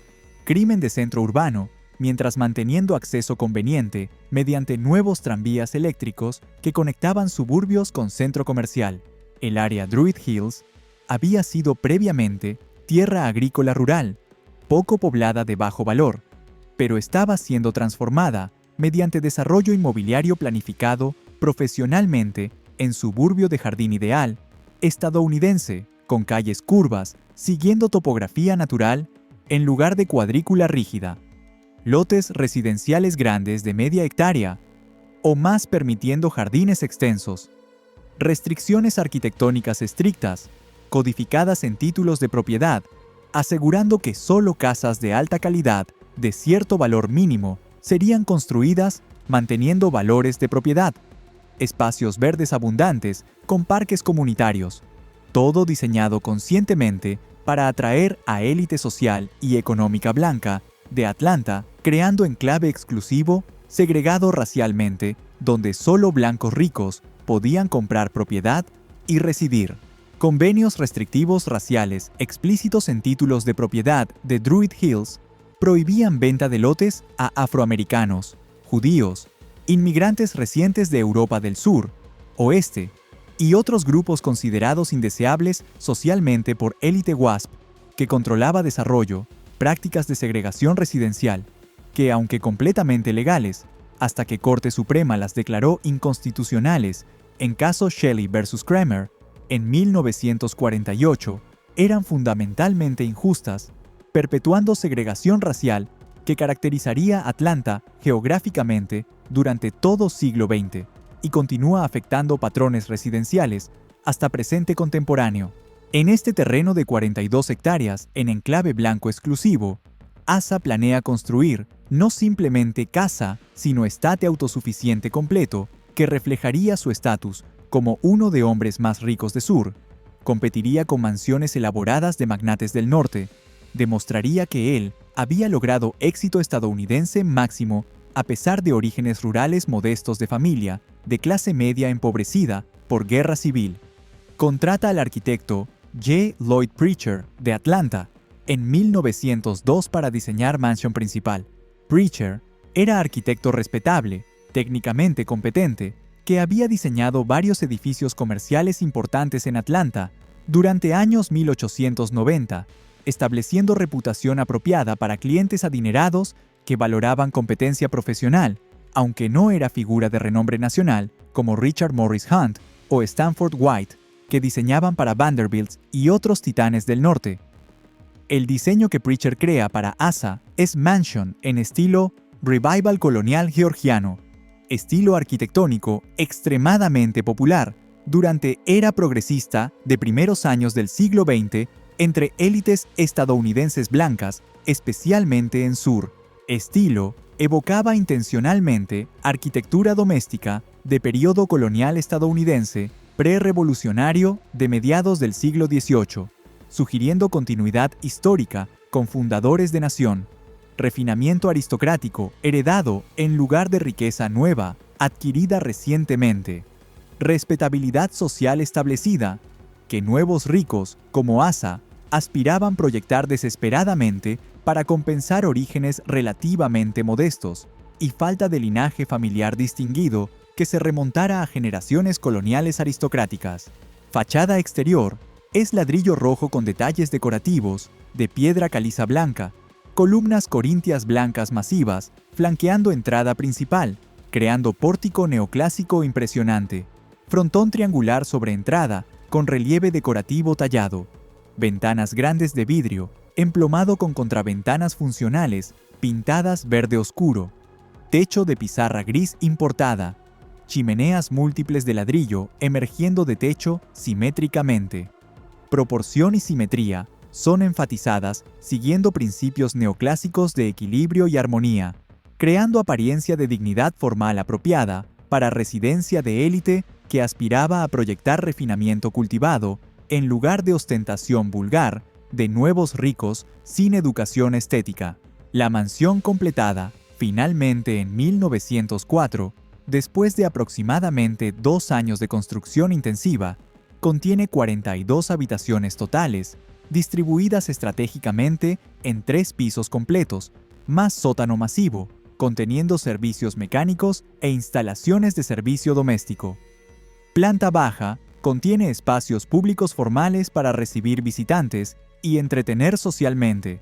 crimen de centro urbano, mientras manteniendo acceso conveniente mediante nuevos tranvías eléctricos que conectaban suburbios con centro comercial. El área Druid Hills había sido previamente tierra agrícola rural, poco poblada de bajo valor, pero estaba siendo transformada mediante desarrollo inmobiliario planificado profesionalmente en suburbio de jardín ideal, estadounidense, con calles curvas, siguiendo topografía natural, en lugar de cuadrícula rígida. Lotes residenciales grandes de media hectárea o más permitiendo jardines extensos. Restricciones arquitectónicas estrictas, codificadas en títulos de propiedad, asegurando que solo casas de alta calidad, de cierto valor mínimo, serían construidas manteniendo valores de propiedad. espacios verdes abundantes con parques comunitarios, todo diseñado conscientemente para atraer a élite social y económica blanca de Atlanta, creando enclave exclusivo, segregado racialmente, donde solo blancos ricos podían comprar propiedad y residir. Convenios restrictivos raciales explícitos en títulos de propiedad de Druid Hills prohibían venta de lotes a afroamericanos, judíos, inmigrantes recientes de Europa del Sur, Oeste y otros grupos considerados indeseables socialmente por élite WASP, que controlaba desarrollo, prácticas de segregación residencial, que aunque completamente legales, hasta que Corte Suprema las declaró inconstitucionales en caso Shelley vs. Kramer, en 1948, eran fundamentalmente injustas, perpetuando segregación racial que caracterizaría Atlanta geográficamente durante todo siglo XX y continúa afectando patrones residenciales hasta presente contemporáneo. En este terreno de 42 hectáreas en enclave blanco exclusivo, ASA planea construir no simplemente casa, sino estate autosuficiente completo que reflejaría su estatus como uno de hombres más ricos de Sur, competiría con mansiones elaboradas de magnates del norte, demostraría que él había logrado éxito estadounidense máximo a pesar de orígenes rurales modestos de familia, de clase media empobrecida por guerra civil. Contrata al arquitecto J. Lloyd Preacher de Atlanta en 1902 para diseñar mansión principal. Preacher era arquitecto respetable, técnicamente competente, que había diseñado varios edificios comerciales importantes en Atlanta durante años 1890, estableciendo reputación apropiada para clientes adinerados que valoraban competencia profesional, aunque no era figura de renombre nacional como Richard Morris Hunt o Stanford White, que diseñaban para Vanderbilt y otros titanes del norte. El diseño que Preacher crea para ASA es mansion en estilo revival colonial georgiano, estilo arquitectónico extremadamente popular durante era progresista de primeros años del siglo XX entre élites estadounidenses blancas, especialmente en Sur. Estilo evocaba intencionalmente arquitectura doméstica de periodo colonial estadounidense pre-revolucionario de mediados del siglo XVIII, sugiriendo continuidad histórica con fundadores de nación, refinamiento aristocrático heredado en lugar de riqueza nueva, adquirida recientemente, respetabilidad social establecida, que nuevos ricos, como ASA, aspiraban proyectar desesperadamente para compensar orígenes relativamente modestos y falta de linaje familiar distinguido que se remontara a generaciones coloniales aristocráticas. Fachada exterior es ladrillo rojo con detalles decorativos, de piedra caliza blanca, columnas corintias blancas masivas flanqueando entrada principal, creando pórtico neoclásico impresionante, frontón triangular sobre entrada con relieve decorativo tallado, ventanas grandes de vidrio, emplomado con contraventanas funcionales, pintadas verde oscuro, techo de pizarra gris importada, chimeneas múltiples de ladrillo emergiendo de techo simétricamente. Proporción y simetría son enfatizadas siguiendo principios neoclásicos de equilibrio y armonía, creando apariencia de dignidad formal apropiada para residencia de élite que aspiraba a proyectar refinamiento cultivado en lugar de ostentación vulgar de nuevos ricos sin educación estética. La mansión completada, finalmente en 1904, después de aproximadamente 2 años de construcción intensiva, contiene 42 habitaciones totales, distribuidas estratégicamente en 3 pisos completos, más sótano masivo, conteniendo servicios mecánicos e instalaciones de servicio doméstico. Planta baja contiene espacios públicos formales para recibir visitantes y entretener socialmente.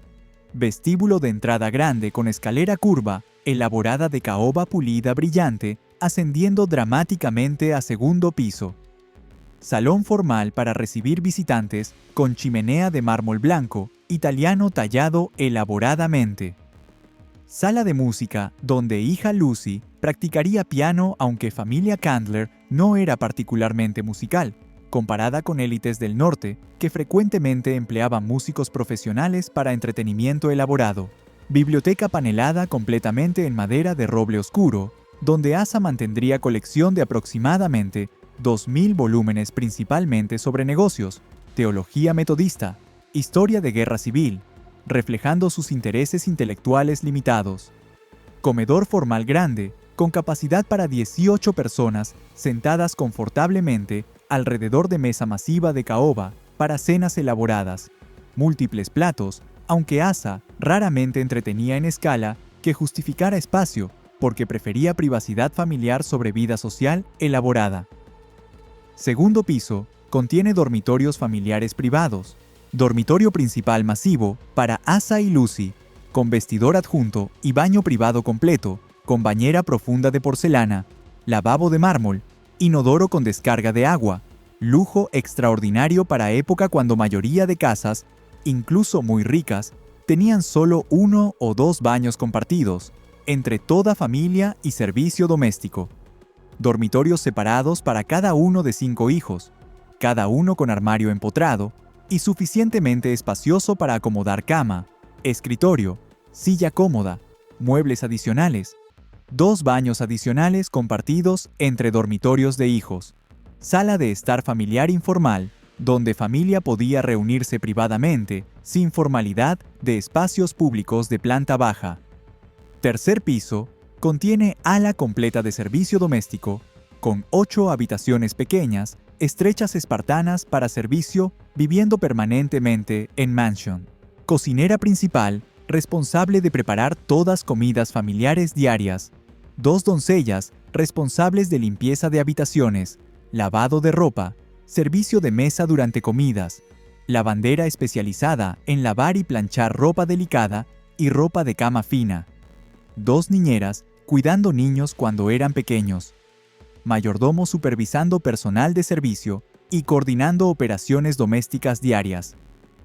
Vestíbulo de entrada grande con escalera curva, elaborada de caoba pulida brillante, ascendiendo dramáticamente a segundo piso. Salón formal para recibir visitantes con chimenea de mármol blanco, italiano tallado elaboradamente. Sala de música donde hija Lucy practicaría piano aunque familia Candler no era particularmente musical, comparada con élites del norte que frecuentemente empleaban músicos profesionales para entretenimiento elaborado. Biblioteca panelada completamente en madera de roble oscuro, donde Asa mantendría colección de aproximadamente 2.000 volúmenes principalmente sobre negocios, teología metodista, historia de guerra civil, reflejando sus intereses intelectuales limitados. Comedor formal grande, con capacidad para 18 personas sentadas confortablemente alrededor de mesa masiva de caoba para cenas elaboradas. Múltiples platos, aunque Asa raramente entretenía en escala que justificara espacio, porque prefería privacidad familiar sobre vida social elaborada. Segundo piso, contiene dormitorios familiares privados. Dormitorio principal masivo para Asa y Lucy, con vestidor adjunto y baño privado completo, con bañera profunda de porcelana, lavabo de mármol, inodoro con descarga de agua, lujo extraordinario para época cuando mayoría de casas, incluso muy ricas, tenían solo 1 o 2 baños compartidos, entre toda familia y servicio doméstico. Dormitorios separados para cada uno de 5 hijos, cada uno con armario empotrado y suficientemente espacioso para acomodar cama, escritorio, silla cómoda, muebles adicionales, 2 baños adicionales compartidos entre dormitorios de hijos, sala de estar familiar informal, donde familia podía reunirse privadamente, sin formalidad de espacios públicos de planta baja. Tercer piso, contiene ala completa de servicio doméstico, con 8 habitaciones pequeñas, estrechas espartanas para servicio, viviendo permanentemente en mansion. Cocinera principal, responsable de preparar todas comidas familiares diarias. 2 doncellas, responsables de limpieza de habitaciones, lavado de ropa, servicio de mesa durante comidas, lavandera especializada en lavar y planchar ropa delicada y ropa de cama fina. 2 niñeras, cuidando niños cuando eran pequeños. Mayordomo supervisando personal de servicio y coordinando operaciones domésticas diarias.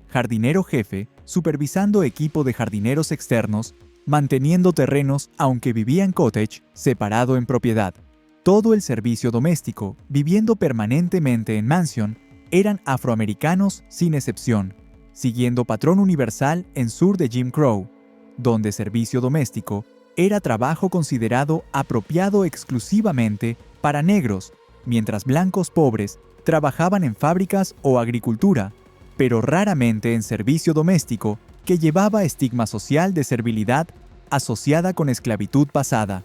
Jardinero jefe, supervisando equipo de jardineros externos, manteniendo terrenos aunque vivía en cottage, separado en propiedad. Todo el servicio doméstico, viviendo permanentemente en mansion, eran afroamericanos sin excepción, siguiendo patrón universal en sur de Jim Crow, donde servicio doméstico era trabajo considerado apropiado exclusivamente para negros, mientras blancos pobres trabajaban en fábricas o agricultura, pero raramente en servicio doméstico que llevaba estigma social de servilidad asociada con esclavitud pasada.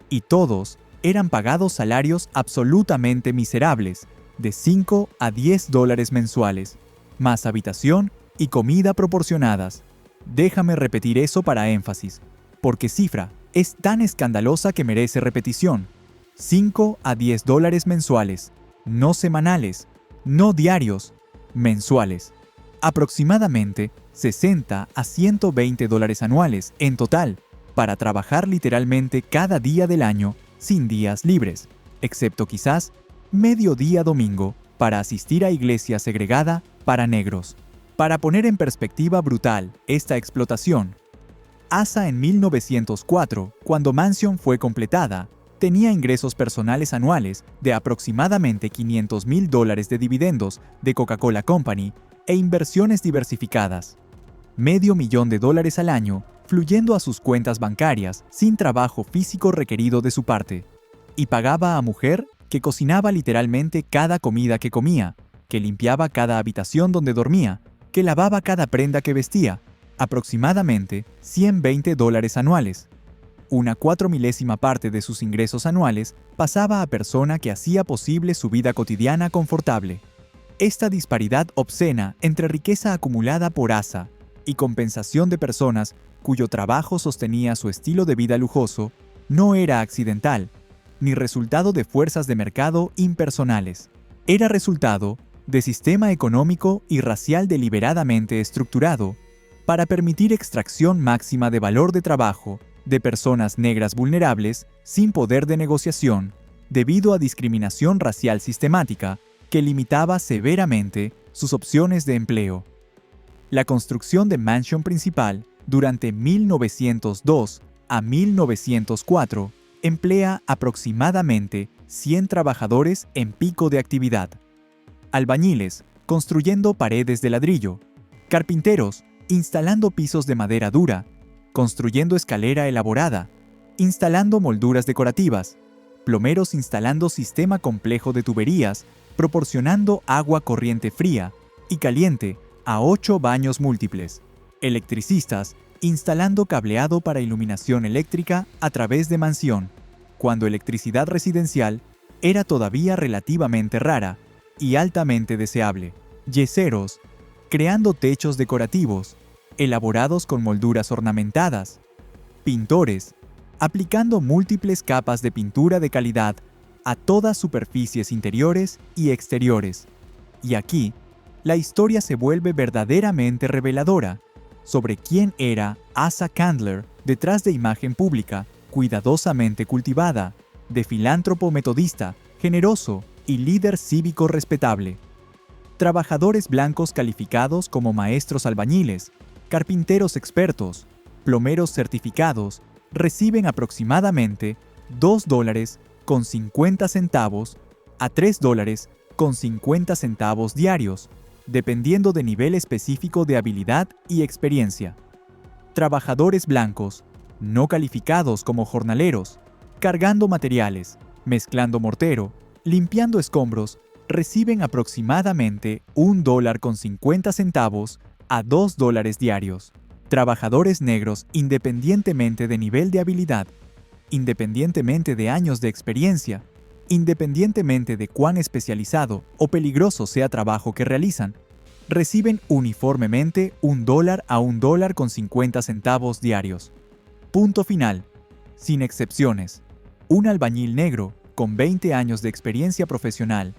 Y todos eran pagados salarios absolutamente miserables, de 5 a 10 dólares mensuales, más habitación y comida proporcionadas. Déjame repetir eso para énfasis, porque cifra es tan escandalosa que merece repetición. 5 a 10 dólares mensuales, no semanales, no diarios, mensuales. Aproximadamente 60 a 120 dólares anuales en total, para trabajar literalmente cada día del año, sin días libres, excepto quizás mediodía domingo, para asistir a iglesia segregada para negros. Para poner en perspectiva brutal esta explotación, Asa en 1904, cuando Mansion fue completada, tenía ingresos personales anuales de aproximadamente $500,000 de dividendos de Coca-Cola Company e inversiones diversificadas. $500,000 al año fluyendo a sus cuentas bancarias sin trabajo físico requerido de su parte. Y pagaba a mujer que cocinaba literalmente cada comida que comía, que limpiaba cada habitación donde dormía, que lavaba cada prenda que vestía, aproximadamente $120 anuales. Una 4/milésima parte de sus ingresos anuales pasaba a persona que hacía posible su vida cotidiana confortable. Esta disparidad obscena entre riqueza acumulada por Asa y compensación de personas cuyo trabajo sostenía su estilo de vida lujoso no era accidental, ni resultado de fuerzas de mercado impersonales. Era resultado de sistema económico y racial deliberadamente estructurado para permitir extracción máxima de valor de trabajo de personas negras vulnerables sin poder de negociación, debido a discriminación racial sistemática que limitaba severamente sus opciones de empleo. La construcción de Mansion principal durante 1902 a 1904 emplea aproximadamente 100 trabajadores en pico de actividad. Albañiles construyendo paredes de ladrillo, carpinteros instalando pisos de madera dura, construyendo escalera elaborada, instalando molduras decorativas, plomeros instalando sistema complejo de tuberías, proporcionando agua corriente fría y caliente a 8 baños múltiples, electricistas instalando cableado para iluminación eléctrica a través de mansión, cuando electricidad residencial era todavía relativamente rara y altamente deseable, yeseros, creando techos decorativos, elaborados con molduras ornamentadas, pintores, aplicando múltiples capas de pintura de calidad a todas superficies interiores y exteriores. Y aquí, la historia se vuelve verdaderamente reveladora sobre quién era Asa Candler detrás de imagen pública, cuidadosamente cultivada, de filántropo metodista, generoso y líder cívico respetable. Trabajadores blancos calificados como maestros albañiles, carpinteros expertos, plomeros certificados, reciben aproximadamente $2.50 a $3.50 diarios, dependiendo de nivel específico de habilidad y experiencia. Trabajadores blancos, no calificados como jornaleros, cargando materiales, mezclando mortero, limpiando escombros, reciben aproximadamente $1.50 a $2 diarios. Trabajadores negros, independientemente de nivel de habilidad, independientemente de años de experiencia, independientemente de cuán especializado o peligroso sea trabajo que realizan, reciben uniformemente $1 a $1.50 diarios. Punto final. Sin excepciones. Un albañil negro con 20 años de experiencia profesional,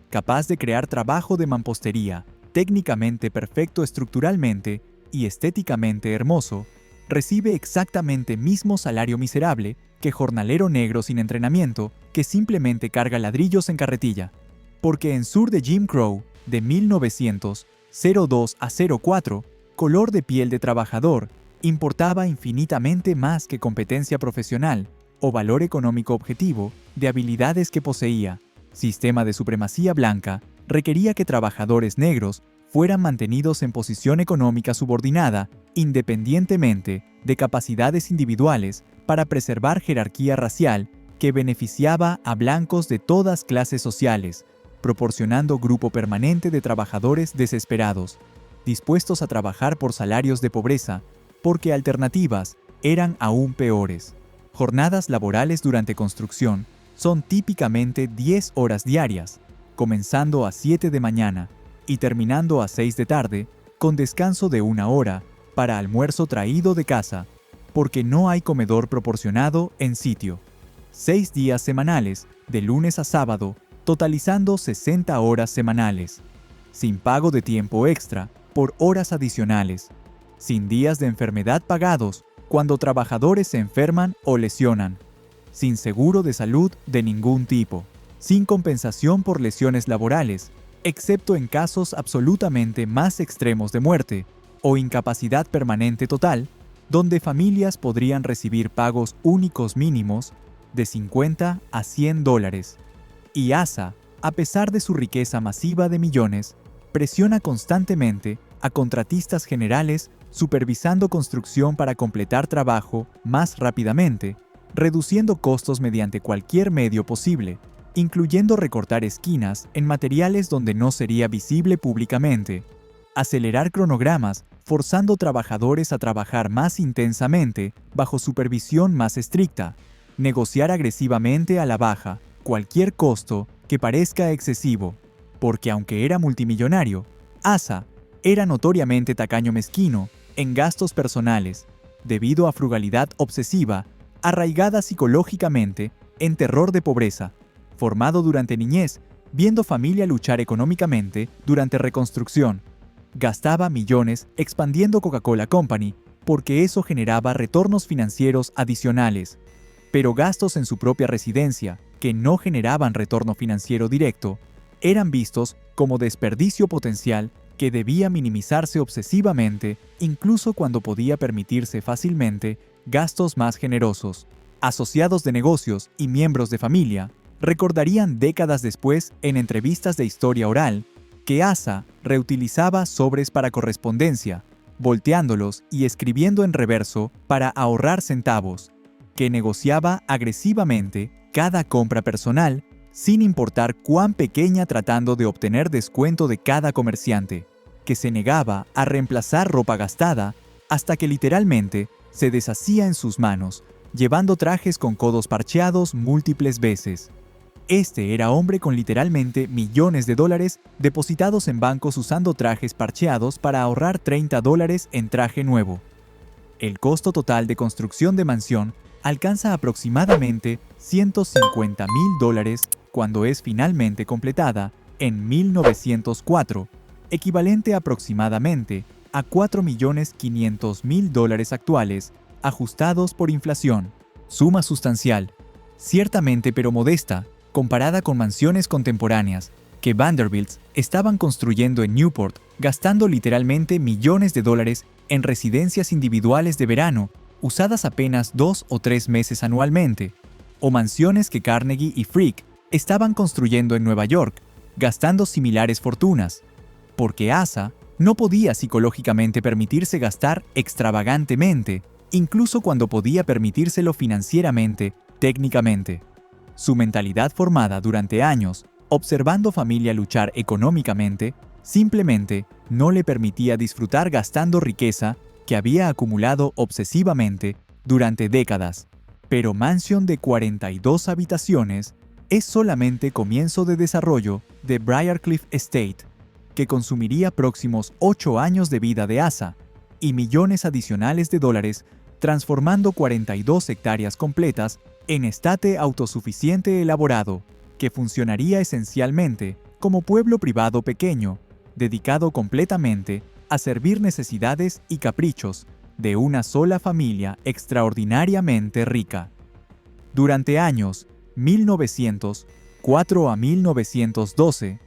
capaz de crear trabajo de mampostería, técnicamente perfecto estructuralmente y estéticamente hermoso, recibe exactamente mismo salario miserable que jornalero negro sin entrenamiento que simplemente carga ladrillos en carretilla. Porque en Sur de Jim Crow, de 1902 a 04, color de piel de trabajador importaba infinitamente más que competencia profesional o valor económico objetivo de habilidades que poseía. Sistema de supremacía blanca requería que trabajadores negros fueran mantenidos en posición económica subordinada independientemente de capacidades individuales para preservar jerarquía racial que beneficiaba a blancos de todas clases sociales, proporcionando grupo permanente de trabajadores desesperados, dispuestos a trabajar por salarios de pobreza, porque alternativas eran aún peores. Jornadas laborales durante construcción son típicamente 10 horas diarias, comenzando a 7 de mañana y terminando a 6 de tarde, con descanso de 1 hora para almuerzo traído de casa, porque no hay comedor proporcionado en sitio. 6 días semanales, de lunes a sábado, totalizando 60 horas semanales, sin pago de tiempo extra por horas adicionales, sin días de enfermedad pagados cuando trabajadores se enferman o lesionan, sin seguro de salud de ningún tipo, sin compensación por lesiones laborales, excepto en casos absolutamente más extremos de muerte o incapacidad permanente total, donde familias podrían recibir pagos únicos mínimos de $50 a $100. Y Asa, a pesar de su riqueza masiva de millones, presiona constantemente a contratistas generales supervisando construcción para completar trabajo más rápidamente, reduciendo costos mediante cualquier medio posible, incluyendo recortar esquinas en materiales donde no sería visible públicamente, acelerar cronogramas forzando trabajadores a trabajar más intensamente bajo supervisión más estricta, negociar agresivamente a la baja cualquier costo que parezca excesivo, porque aunque era multimillonario, Asa era notoriamente tacaño mezquino en gastos personales, debido a frugalidad obsesiva, arraigada psicológicamente en terror de pobreza, formado durante niñez, viendo familia luchar económicamente durante reconstrucción. Gastaba millones expandiendo Coca-Cola Company porque eso generaba retornos financieros adicionales, pero gastos en su propia residencia, que no generaban retorno financiero directo, eran vistos como desperdicio potencial que debía minimizarse obsesivamente incluso cuando podía permitirse fácilmente gastos más generosos. Asociados de negocios y miembros de familia recordarían décadas después en entrevistas de historia oral que Asa reutilizaba sobres para correspondencia, volteándolos y escribiendo en reverso para ahorrar centavos, que negociaba agresivamente cada compra personal, sin importar cuán pequeña, tratando de obtener descuento de cada comerciante, que se negaba a reemplazar ropa gastada hasta que literalmente se deshacía en sus manos, llevando trajes con codos parcheados múltiples veces. Este era hombre con literalmente millones de dólares depositados en bancos usando trajes parcheados para ahorrar $30 en traje nuevo. El costo total de construcción de mansión alcanza aproximadamente $150,000 cuando es finalmente completada en 1904, equivalente aproximadamente a $4,500,000 actuales, ajustados por inflación. Suma sustancial, ciertamente, pero modesta, comparada con mansiones contemporáneas que Vanderbilts estaban construyendo en Newport, gastando literalmente millones de dólares en residencias individuales de verano, usadas apenas 2 o 3 meses anualmente, o mansiones que Carnegie y Frick estaban construyendo en Nueva York, gastando similares fortunas, porque Asa no podía psicológicamente permitirse gastar extravagantemente, incluso cuando podía permitírselo financieramente, técnicamente. Su mentalidad formada durante años, observando familia luchar económicamente, simplemente no le permitía disfrutar gastando riqueza que había acumulado obsesivamente durante décadas. Pero mansión de 42 habitaciones es solamente comienzo de desarrollo de Briarcliff Estate, que consumiría próximos 8 años de vida de Asa y millones adicionales de dólares, transformando 42 hectáreas completas en estate autosuficiente elaborado, que funcionaría esencialmente como pueblo privado pequeño, dedicado completamente a servir necesidades y caprichos de una sola familia extraordinariamente rica. Durante años 1904 a 1912,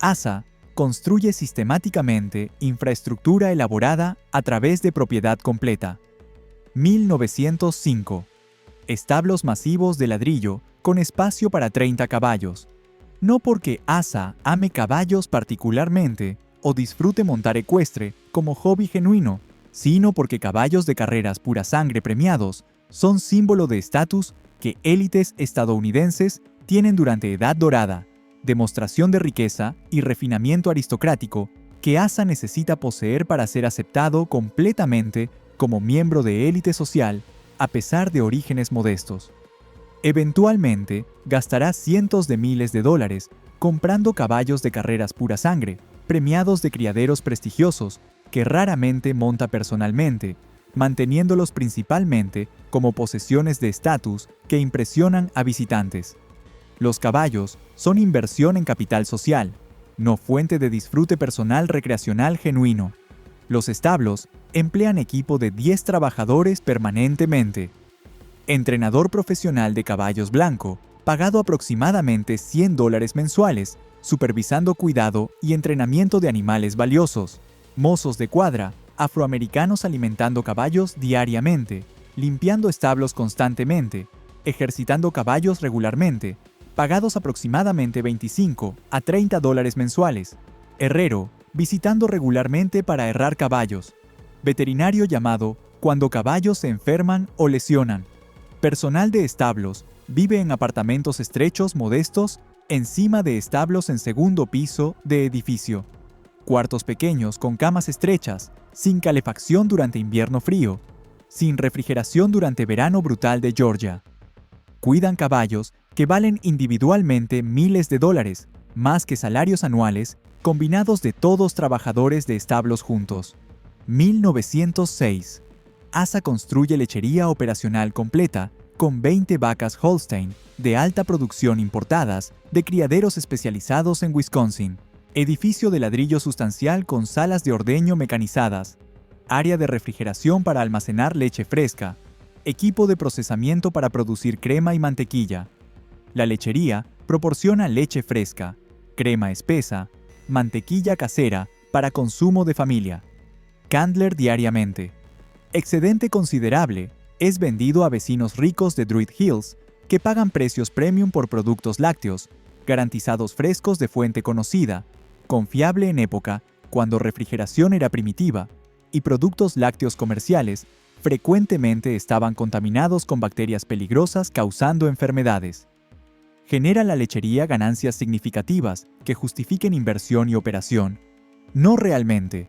Asa construye sistemáticamente infraestructura elaborada a través de propiedad completa. 1905. Establos masivos de ladrillo con espacio para 30 caballos. No porque Asa ame caballos particularmente o disfrute montar ecuestre como hobby genuino, sino porque caballos de carreras pura sangre premiados son símbolo de estatus que élites estadounidenses tienen durante Edad Dorada, demostración de riqueza y refinamiento aristocrático que Asa necesita poseer para ser aceptado completamente como miembro de élite social, a pesar de orígenes modestos. Eventualmente, gastará cientos de miles de dólares comprando caballos de carreras pura sangre, premiados de criaderos prestigiosos, que raramente monta personalmente, manteniéndolos principalmente como posesiones de estatus que impresionan a visitantes. Los caballos son inversión en capital social, no fuente de disfrute personal recreacional genuino. Los establos emplean equipo de 10 trabajadores permanentemente. Entrenador profesional de caballos blanco, pagado aproximadamente $100 mensuales, supervisando cuidado y entrenamiento de animales valiosos. Mozos de cuadra, afroamericanos alimentando caballos diariamente, limpiando establos constantemente, ejercitando caballos regularmente, pagados aproximadamente $25 a $30 mensuales. Herrero, visitando regularmente para herrar caballos. Veterinario llamado cuando caballos se enferman o lesionan. Personal de establos, vive en apartamentos estrechos modestos encima de establos en segundo piso de edificio. Cuartos pequeños con camas estrechas, sin calefacción durante invierno frío, sin refrigeración durante verano brutal de Georgia. Cuidan caballos que valen individualmente miles de dólares, más que salarios anuales combinados de todos trabajadores de establos juntos. 1906. Asa construye lechería operacional completa con 20 vacas Holstein de alta producción importadas de criaderos especializados en Wisconsin. Edificio de ladrillo sustancial con salas de ordeño mecanizadas, área de refrigeración para almacenar leche fresca, equipo de procesamiento para producir crema y mantequilla. La lechería proporciona leche fresca, crema espesa, mantequilla casera para consumo de familia. Candler diariamente. Excedente considerable es vendido a vecinos ricos de Druid Hills que pagan precios premium por productos lácteos, garantizados frescos de fuente conocida, confiable en época cuando refrigeración era primitiva, y productos lácteos comerciales frecuentemente estaban contaminados con bacterias peligrosas causando enfermedades. ¿Genera la lechería ganancias significativas que justifiquen inversión y operación? No realmente.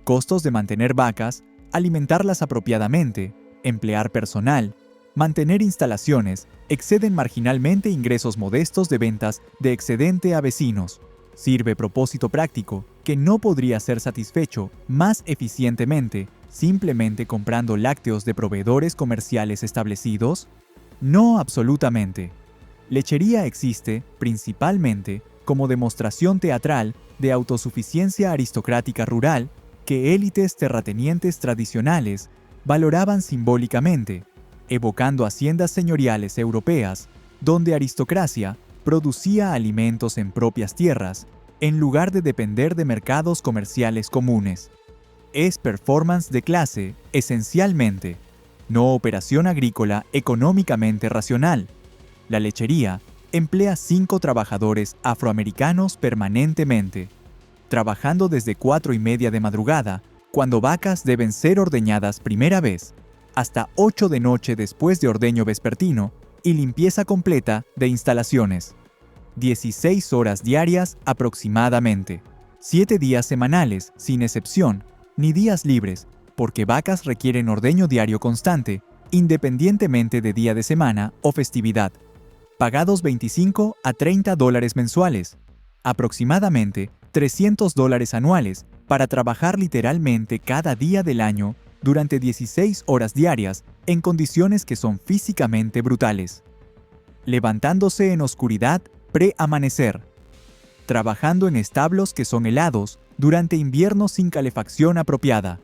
Costos de mantener vacas, alimentarlas apropiadamente, emplear personal, mantener instalaciones, exceden marginalmente ingresos modestos de ventas de excedente a vecinos. Sirve propósito práctico que no podría ser satisfecho más eficientemente simplemente comprando lácteos de proveedores comerciales establecidos. No absolutamente. Lechería existe, principalmente, como demostración teatral de autosuficiencia aristocrática rural que élites terratenientes tradicionales valoraban simbólicamente, evocando haciendas señoriales europeas, donde aristocracia producía alimentos en propias tierras, en lugar de depender de mercados comerciales comunes. Es performance de clase, esencialmente, no operación agrícola económicamente racional. La lechería emplea 5 trabajadores afroamericanos permanentemente, trabajando desde 4:30 de madrugada, cuando vacas deben ser ordeñadas primera vez, hasta 8 de noche después de ordeño vespertino y limpieza completa de instalaciones. 16 horas diarias aproximadamente, 7 días semanales, sin excepción, ni días libres, porque vacas requieren ordeño diario constante, independientemente de día de semana o festividad. Pagados $25 a $30 mensuales, aproximadamente $300 anuales, para trabajar literalmente cada día del año durante 16 horas diarias en condiciones que son físicamente brutales. Levantándose en oscuridad pre-amanecer. Trabajando en establos que son helados durante inviernos sin calefacción apropiada.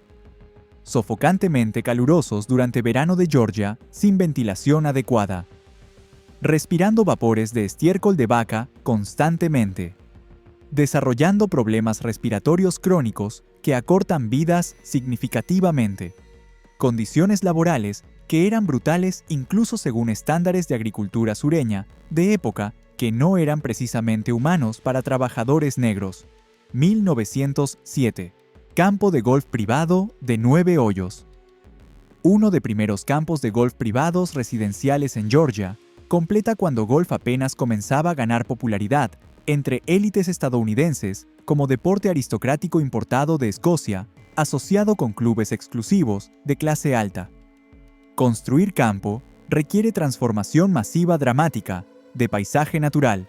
Sofocantemente calurosos durante verano de Georgia sin ventilación adecuada. Respirando vapores de estiércol de vaca constantemente. Desarrollando problemas respiratorios crónicos que acortan vidas significativamente. Condiciones laborales que eran brutales incluso según estándares de agricultura sureña de época que no eran precisamente humanos para trabajadores negros. 1907. Campo de golf privado de 9 hoyos. Uno de primeros campos de golf privados residenciales en Georgia, completa cuando golf apenas comenzaba a ganar popularidad entre élites estadounidenses como deporte aristocrático importado de Escocia, asociado con clubes exclusivos de clase alta. Construir campo requiere transformación masiva dramática de paisaje natural.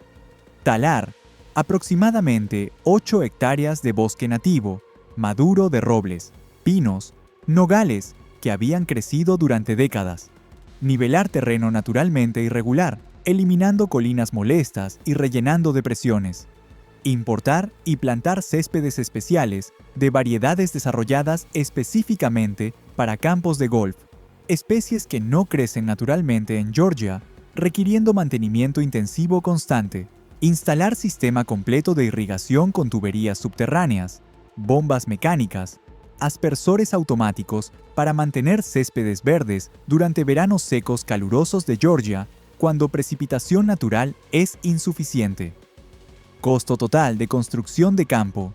Talar aproximadamente 8 hectáreas de bosque nativo, maduro de robles, pinos, nogales que habían crecido durante décadas. Nivelar terreno naturalmente irregular, eliminando colinas molestas y rellenando depresiones. Importar y plantar céspedes especiales de variedades desarrolladas específicamente para campos de golf, especies que no crecen naturalmente en Georgia, requiriendo mantenimiento intensivo constante. Instalar sistema completo de irrigación con tuberías subterráneas, bombas mecánicas, aspersores automáticos para mantener céspedes verdes durante veranos secos calurosos de Georgia, cuando precipitación natural es insuficiente. Costo total de construcción de campo: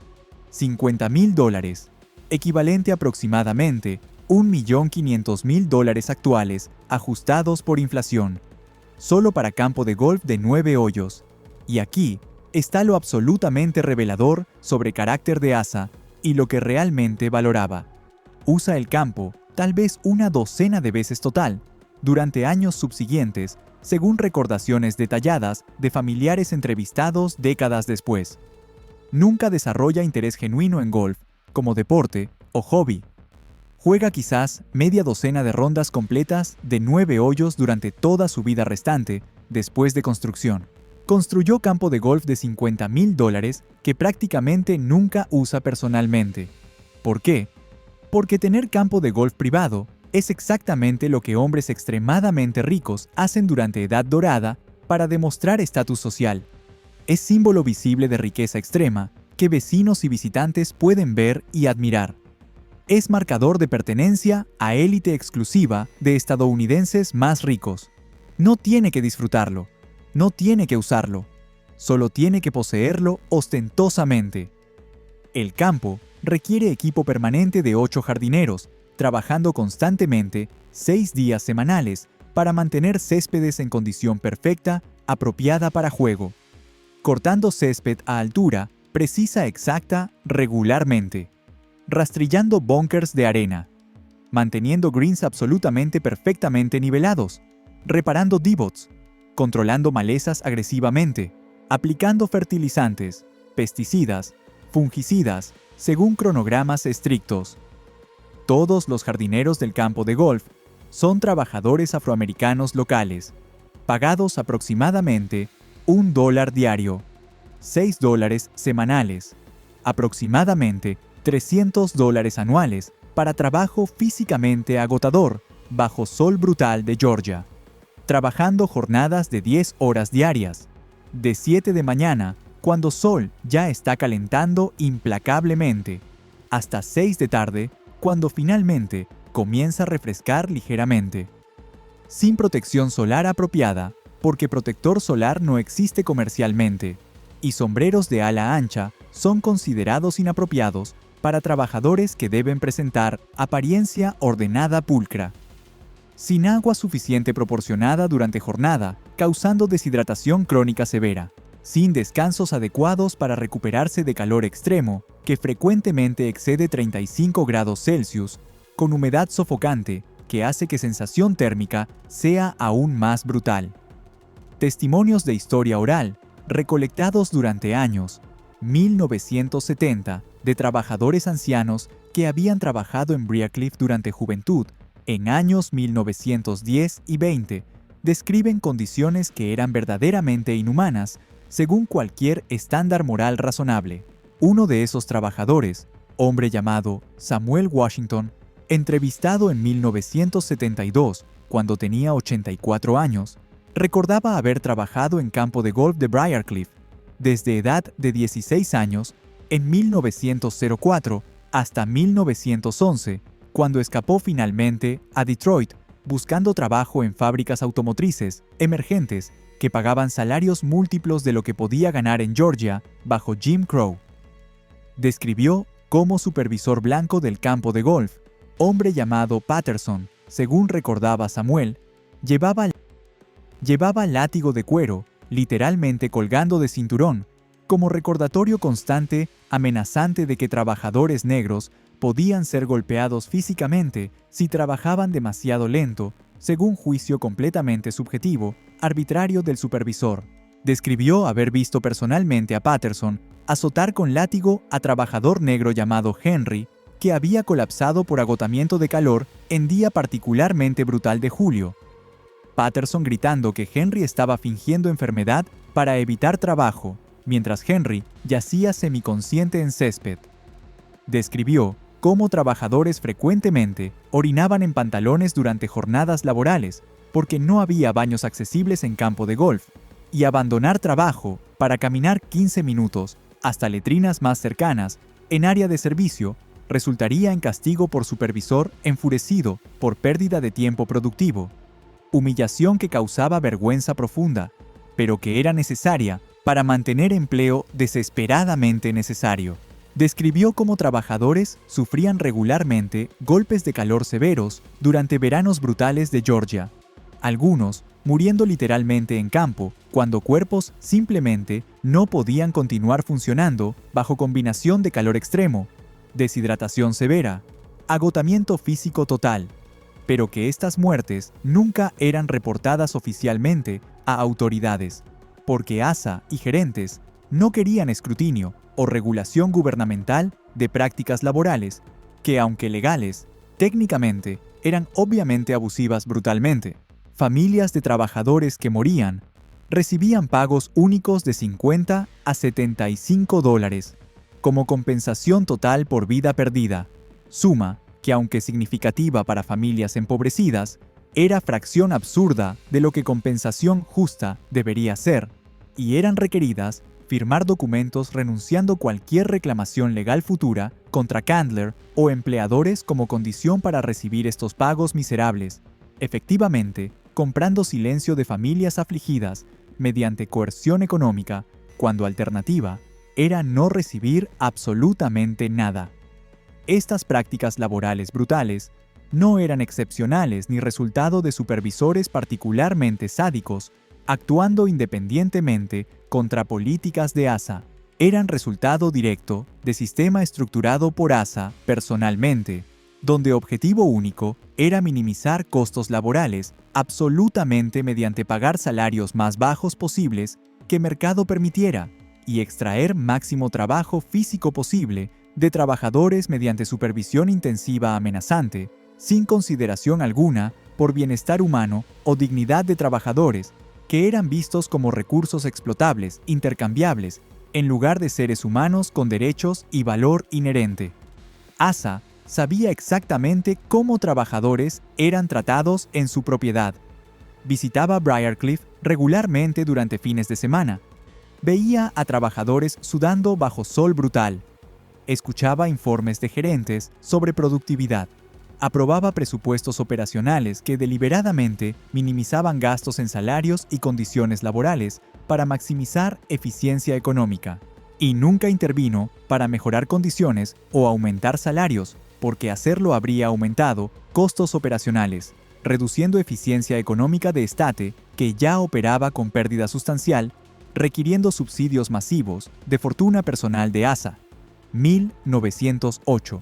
$50,000, equivalente a aproximadamente $1,500,000 actuales, ajustados por inflación, solo para campo de golf de 9 hoyos. Y aquí está lo absolutamente revelador sobre carácter de Asa y lo que realmente valoraba. Usa el campo tal vez una docena de veces total, durante años subsiguientes, según recordaciones detalladas de familiares entrevistados décadas después. Nunca desarrolla interés genuino en golf, como deporte o hobby. Juega quizás media docena de rondas completas de 9 hoyos durante toda su vida restante, después de construcción. Construyó campo de golf de $50,000 que prácticamente nunca usa personalmente. ¿Por qué? Porque tener campo de golf privado es exactamente lo que hombres extremadamente ricos hacen durante Edad Dorada para demostrar estatus social. Es símbolo visible de riqueza extrema que vecinos y visitantes pueden ver y admirar. Es marcador de pertenencia a élite exclusiva de estadounidenses más ricos. No tiene que disfrutarlo, no tiene que usarlo, solo tiene que poseerlo ostentosamente. El campo requiere equipo permanente de 8 jardineros, trabajando constantemente 6 días semanales para mantener céspedes en condición perfecta, apropiada para juego. Cortando césped a altura, precisa exacta, regularmente. Rastrillando bunkers de arena. Manteniendo greens absolutamente perfectamente nivelados. Reparando divots. Controlando malezas agresivamente. Aplicando fertilizantes, pesticidas, fungicidas, según cronogramas estrictos. Todos los jardineros del campo de golf son trabajadores afroamericanos locales, pagados aproximadamente $1 diario, $6 semanales, aproximadamente $300 anuales para trabajo físicamente agotador bajo sol brutal de Georgia, trabajando jornadas de 10 horas diarias, de 7 de mañana, cuando sol ya está calentando implacablemente, hasta 6 de tarde, cuando finalmente comienza a refrescar ligeramente. Sin protección solar apropiada, porque protector solar no existe comercialmente, y sombreros de ala ancha son considerados inapropiados para trabajadores que deben presentar apariencia ordenada pulcra. Sin agua suficiente proporcionada durante jornada, causando deshidratación crónica severa. Sin descansos adecuados para recuperarse de calor extremo, que frecuentemente excede 35 grados Celsius, con humedad sofocante, que hace que sensación térmica sea aún más brutal. Testimonios de historia oral, recolectados durante años, 1970, de trabajadores ancianos que habían trabajado en Briarcliff durante juventud, en años 1910 y 20, describen condiciones que eran verdaderamente inhumanas, según cualquier estándar moral razonable. Uno de esos trabajadores, hombre llamado Samuel Washington, entrevistado en 1972, cuando tenía 84 años, recordaba haber trabajado en campo de golf de Briarcliff desde edad de 16 años en 1904 hasta 1911, cuando escapó finalmente a Detroit buscando trabajo en fábricas automotrices emergentes que pagaban salarios múltiplos de lo que podía ganar en Georgia bajo Jim Crow. Describió como supervisor blanco del campo de golf, hombre llamado Patterson, según recordaba Samuel, llevaba látigo de cuero, literalmente colgando de cinturón, como recordatorio constante amenazante de que trabajadores negros podían ser golpeados físicamente si trabajaban demasiado lento, según juicio completamente subjetivo, arbitrario del supervisor. Describió haber visto personalmente a Patterson azotar con látigo a trabajador negro llamado Henry, que había colapsado por agotamiento de calor en día particularmente brutal de julio. Patterson gritando que Henry estaba fingiendo enfermedad para evitar trabajo, mientras Henry yacía semiconsciente en césped. Describió cómo trabajadores frecuentemente orinaban en pantalones durante jornadas laborales porque no había baños accesibles en campo de golf, y abandonar trabajo para caminar 15 minutos hasta letrinas más cercanas en área de servicio resultaría en castigo por supervisor enfurecido por pérdida de tiempo productivo. Humillación que causaba vergüenza profunda, pero que era necesaria para mantener empleo desesperadamente necesario. Describió cómo trabajadores sufrían regularmente golpes de calor severos durante veranos brutales de Georgia, algunos muriendo literalmente en campo cuando cuerpos simplemente no podían continuar funcionando bajo combinación de calor extremo, deshidratación severa, agotamiento físico total, pero que estas muertes nunca eran reportadas oficialmente a autoridades, porque ASA y gerentes no querían escrutinio o regulación gubernamental de prácticas laborales que, aunque legales, técnicamente eran obviamente abusivas brutalmente. Familias de trabajadores que morían recibían pagos únicos de $50 a $75 como compensación total por vida perdida, suma que, aunque significativa para familias empobrecidas, era fracción absurda de lo que compensación justa debería ser, y eran requeridas firmar documentos renunciando cualquier reclamación legal futura contra Candler o empleadores como condición para recibir estos pagos miserables, efectivamente comprando silencio de familias afligidas mediante coerción económica, cuando alternativa era no recibir absolutamente nada. Estas prácticas laborales brutales no eran excepcionales ni resultado de supervisores particularmente sádicos, actuando independientemente contra políticas de ASA. Eran resultado directo de sistema estructurado por ASA personalmente, donde objetivo único era minimizar costos laborales absolutamente mediante pagar salarios más bajos posibles que mercado permitiera y extraer máximo trabajo físico posible de trabajadores mediante supervisión intensiva amenazante, sin consideración alguna por bienestar humano o dignidad de trabajadores, que eran vistos como recursos explotables, intercambiables, en lugar de seres humanos con derechos y valor inherente. ASA sabía exactamente cómo trabajadores eran tratados en su propiedad. Visitaba Briarcliff regularmente durante fines de semana. Veía a trabajadores sudando bajo sol brutal. Escuchaba informes de gerentes sobre productividad. Aprobaba presupuestos operacionales que deliberadamente minimizaban gastos en salarios y condiciones laborales para maximizar eficiencia económica. Y nunca intervino para mejorar condiciones o aumentar salarios, porque hacerlo habría aumentado costos operacionales, reduciendo eficiencia económica de Estate, que ya operaba con pérdida sustancial, requiriendo subsidios masivos de fortuna personal de ASA. 1908.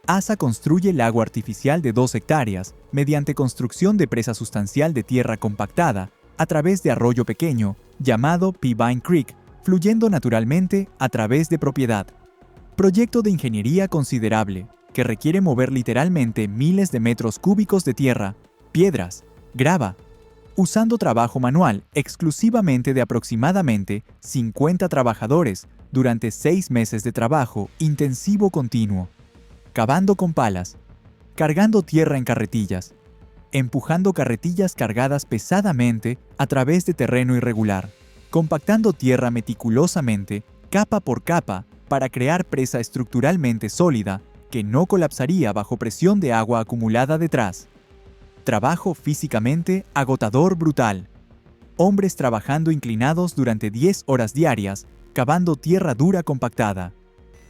ASA construye lago artificial de 2 hectáreas mediante construcción de presa sustancial de tierra compactada a través de arroyo pequeño llamado Peavine Creek, fluyendo naturalmente a través de propiedad. Proyecto de ingeniería considerable que requiere mover literalmente miles de metros cúbicos de tierra, piedras, grava, usando trabajo manual exclusivamente de aproximadamente 50 trabajadores durante 6 meses de trabajo intensivo continuo, cavando con palas, cargando tierra en carretillas, empujando carretillas cargadas pesadamente a través de terreno irregular, compactando tierra meticulosamente, capa por capa, para crear presa estructuralmente sólida que no colapsaría bajo presión de agua acumulada detrás. Trabajo físicamente agotador brutal. Hombres trabajando inclinados durante 10 horas diarias, cavando tierra dura compactada,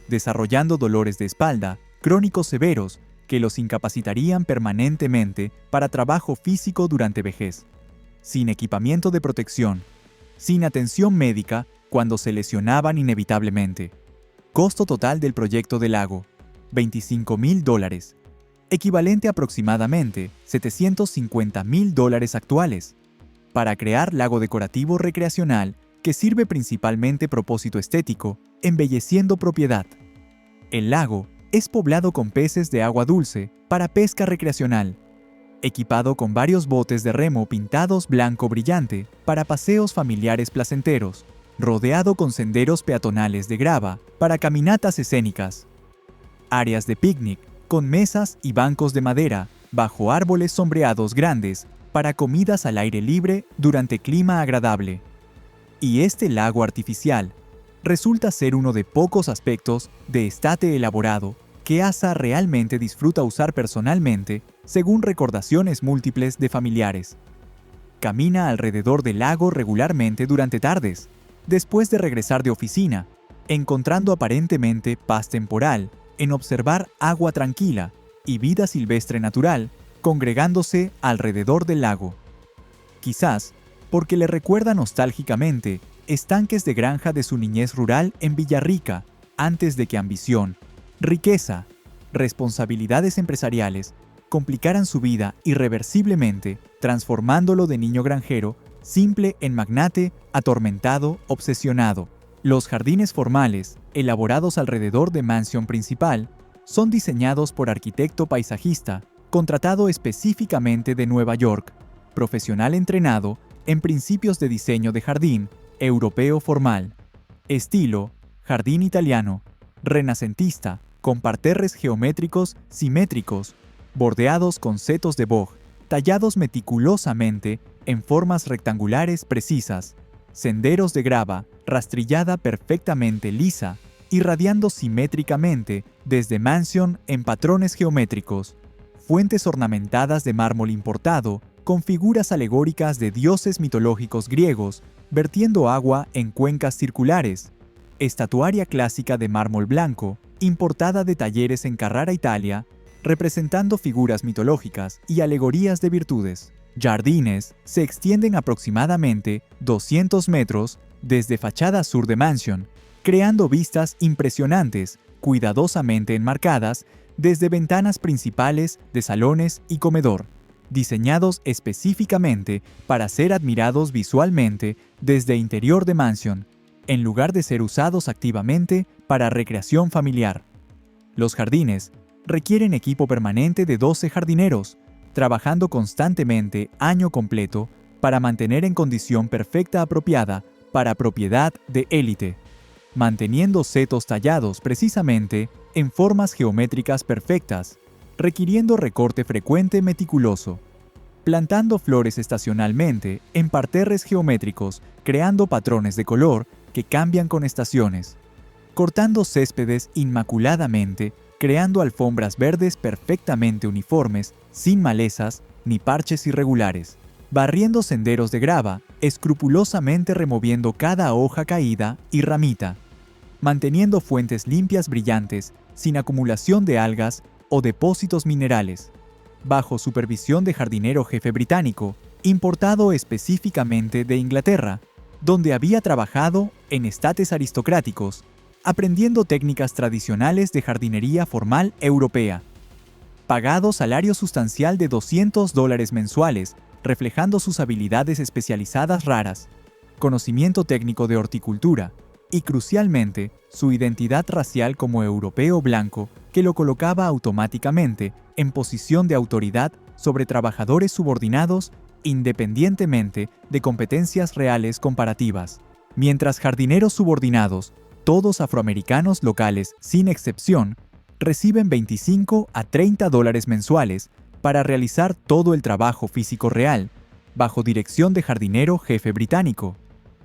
desarrollando dolores de espalda, crónicos severos, que los incapacitarían permanentemente para trabajo físico durante vejez, sin equipamiento de protección, sin atención médica cuando se lesionaban inevitablemente. Costo total del proyecto del lago, $25,000, equivalente a aproximadamente $750,000 actuales, para crear lago decorativo recreacional que sirve principalmente propósito estético, embelleciendo propiedad. El lago es poblado con peces de agua dulce para pesca recreacional, equipado con varios botes de remo pintados blanco brillante para paseos familiares placenteros, rodeado con senderos peatonales de grava para caminatas escénicas, áreas de picnic con mesas y bancos de madera bajo árboles sombreados grandes para comidas al aire libre durante clima agradable. Y este lago artificial resulta ser uno de pocos aspectos de estate elaborado que ASA realmente disfruta usar personalmente, según recordaciones múltiples de familiares. Camina alrededor del lago regularmente durante tardes, después de regresar de oficina, encontrando aparentemente paz temporal en observar agua tranquila y vida silvestre natural congregándose alrededor del lago. Quizás porque le recuerda nostálgicamente estanques de granja de su niñez rural en Villarrica, antes de que ambición, riqueza, responsabilidades empresariales complicaran su vida irreversiblemente, transformándolo de niño granjero simple en magnate, atormentado, obsesionado. Los jardines formales, elaborados alrededor de mansión principal, son diseñados por arquitecto paisajista, contratado específicamente de Nueva York, profesional entrenado en principios de diseño de jardín, europeo formal. Estilo, jardín italiano, renacentista, con parterres geométricos simétricos, bordeados con setos de boj, tallados meticulosamente en formas rectangulares precisas, senderos de grava, rastrillada perfectamente lisa, irradiando simétricamente desde mansión en patrones geométricos, fuentes ornamentadas de mármol importado con figuras alegóricas de dioses mitológicos griegos, vertiendo agua en cuencas circulares, estatuaria clásica de mármol blanco, importada de talleres en Carrara, Italia, representando figuras mitológicas y alegorías de virtudes. Jardines se extienden aproximadamente 200 metros desde fachada sur de mansión, creando vistas impresionantes, cuidadosamente enmarcadas desde ventanas principales de salones y comedor, diseñados específicamente para ser admirados visualmente desde interior de mansión, en lugar de ser usados activamente para recreación familiar. Los jardines requieren equipo permanente de 12 jardineros, trabajando constantemente año completo para mantener en condición perfecta apropiada para propiedad de élite, manteniendo setos tallados precisamente en formas geométricas perfectas, requiriendo recorte frecuente meticuloso, plantando flores estacionalmente en parterres geométricos, creando patrones de color que cambian con estaciones, cortando céspedes inmaculadamente, creando alfombras verdes perfectamente uniformes, sin malezas ni parches irregulares, barriendo senderos de grava, escrupulosamente removiendo cada hoja caída y ramita, manteniendo fuentes limpias brillantes, sin acumulación de algas o depósitos minerales, bajo supervisión de jardinero jefe británico, importado específicamente de Inglaterra, donde había trabajado en estates aristocráticos, aprendiendo técnicas tradicionales de jardinería formal europea. Pagado salario sustancial de $200 mensuales, reflejando sus habilidades especializadas raras, conocimiento técnico de horticultura y, crucialmente, su identidad racial como europeo blanco que lo colocaba automáticamente en posición de autoridad sobre trabajadores subordinados independientemente de competencias reales comparativas. Mientras jardineros subordinados, todos afroamericanos locales sin excepción, reciben $25 a $30 mensuales para realizar todo el trabajo físico real, bajo dirección de jardinero jefe británico.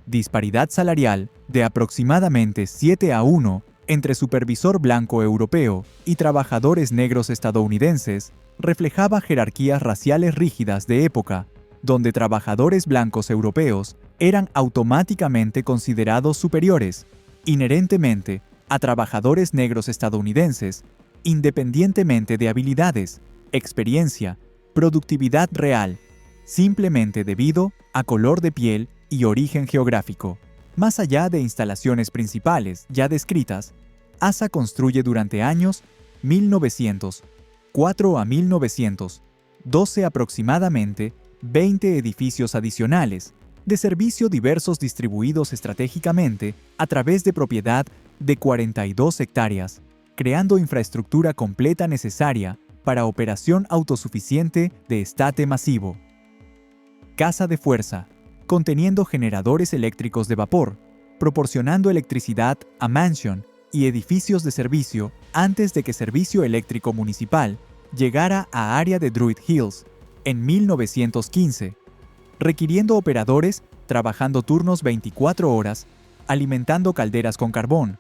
Disparidad salarial de aproximadamente 7-1 entre supervisor blanco europeo y trabajadores negros estadounidenses reflejaba jerarquías raciales rígidas de época, donde trabajadores blancos europeos eran automáticamente considerados superiores, inherentemente, a trabajadores negros estadounidenses, independientemente de habilidades, experiencia, productividad real, simplemente debido a color de piel y origen geográfico. Más allá de instalaciones principales ya descritas, ASA construye durante años 1904 a 1912 aproximadamente 20 edificios adicionales, de servicio diversos distribuidos estratégicamente a través de propiedad de 42 hectáreas, creando infraestructura completa necesaria para operación autosuficiente de estate masivo. Casa de fuerza, conteniendo generadores eléctricos de vapor, proporcionando electricidad a mansión y edificios de servicio antes de que Servicio Eléctrico Municipal llegara a área de Druid Hills en 1915, requiriendo operadores trabajando turnos 24 horas, alimentando calderas con carbón,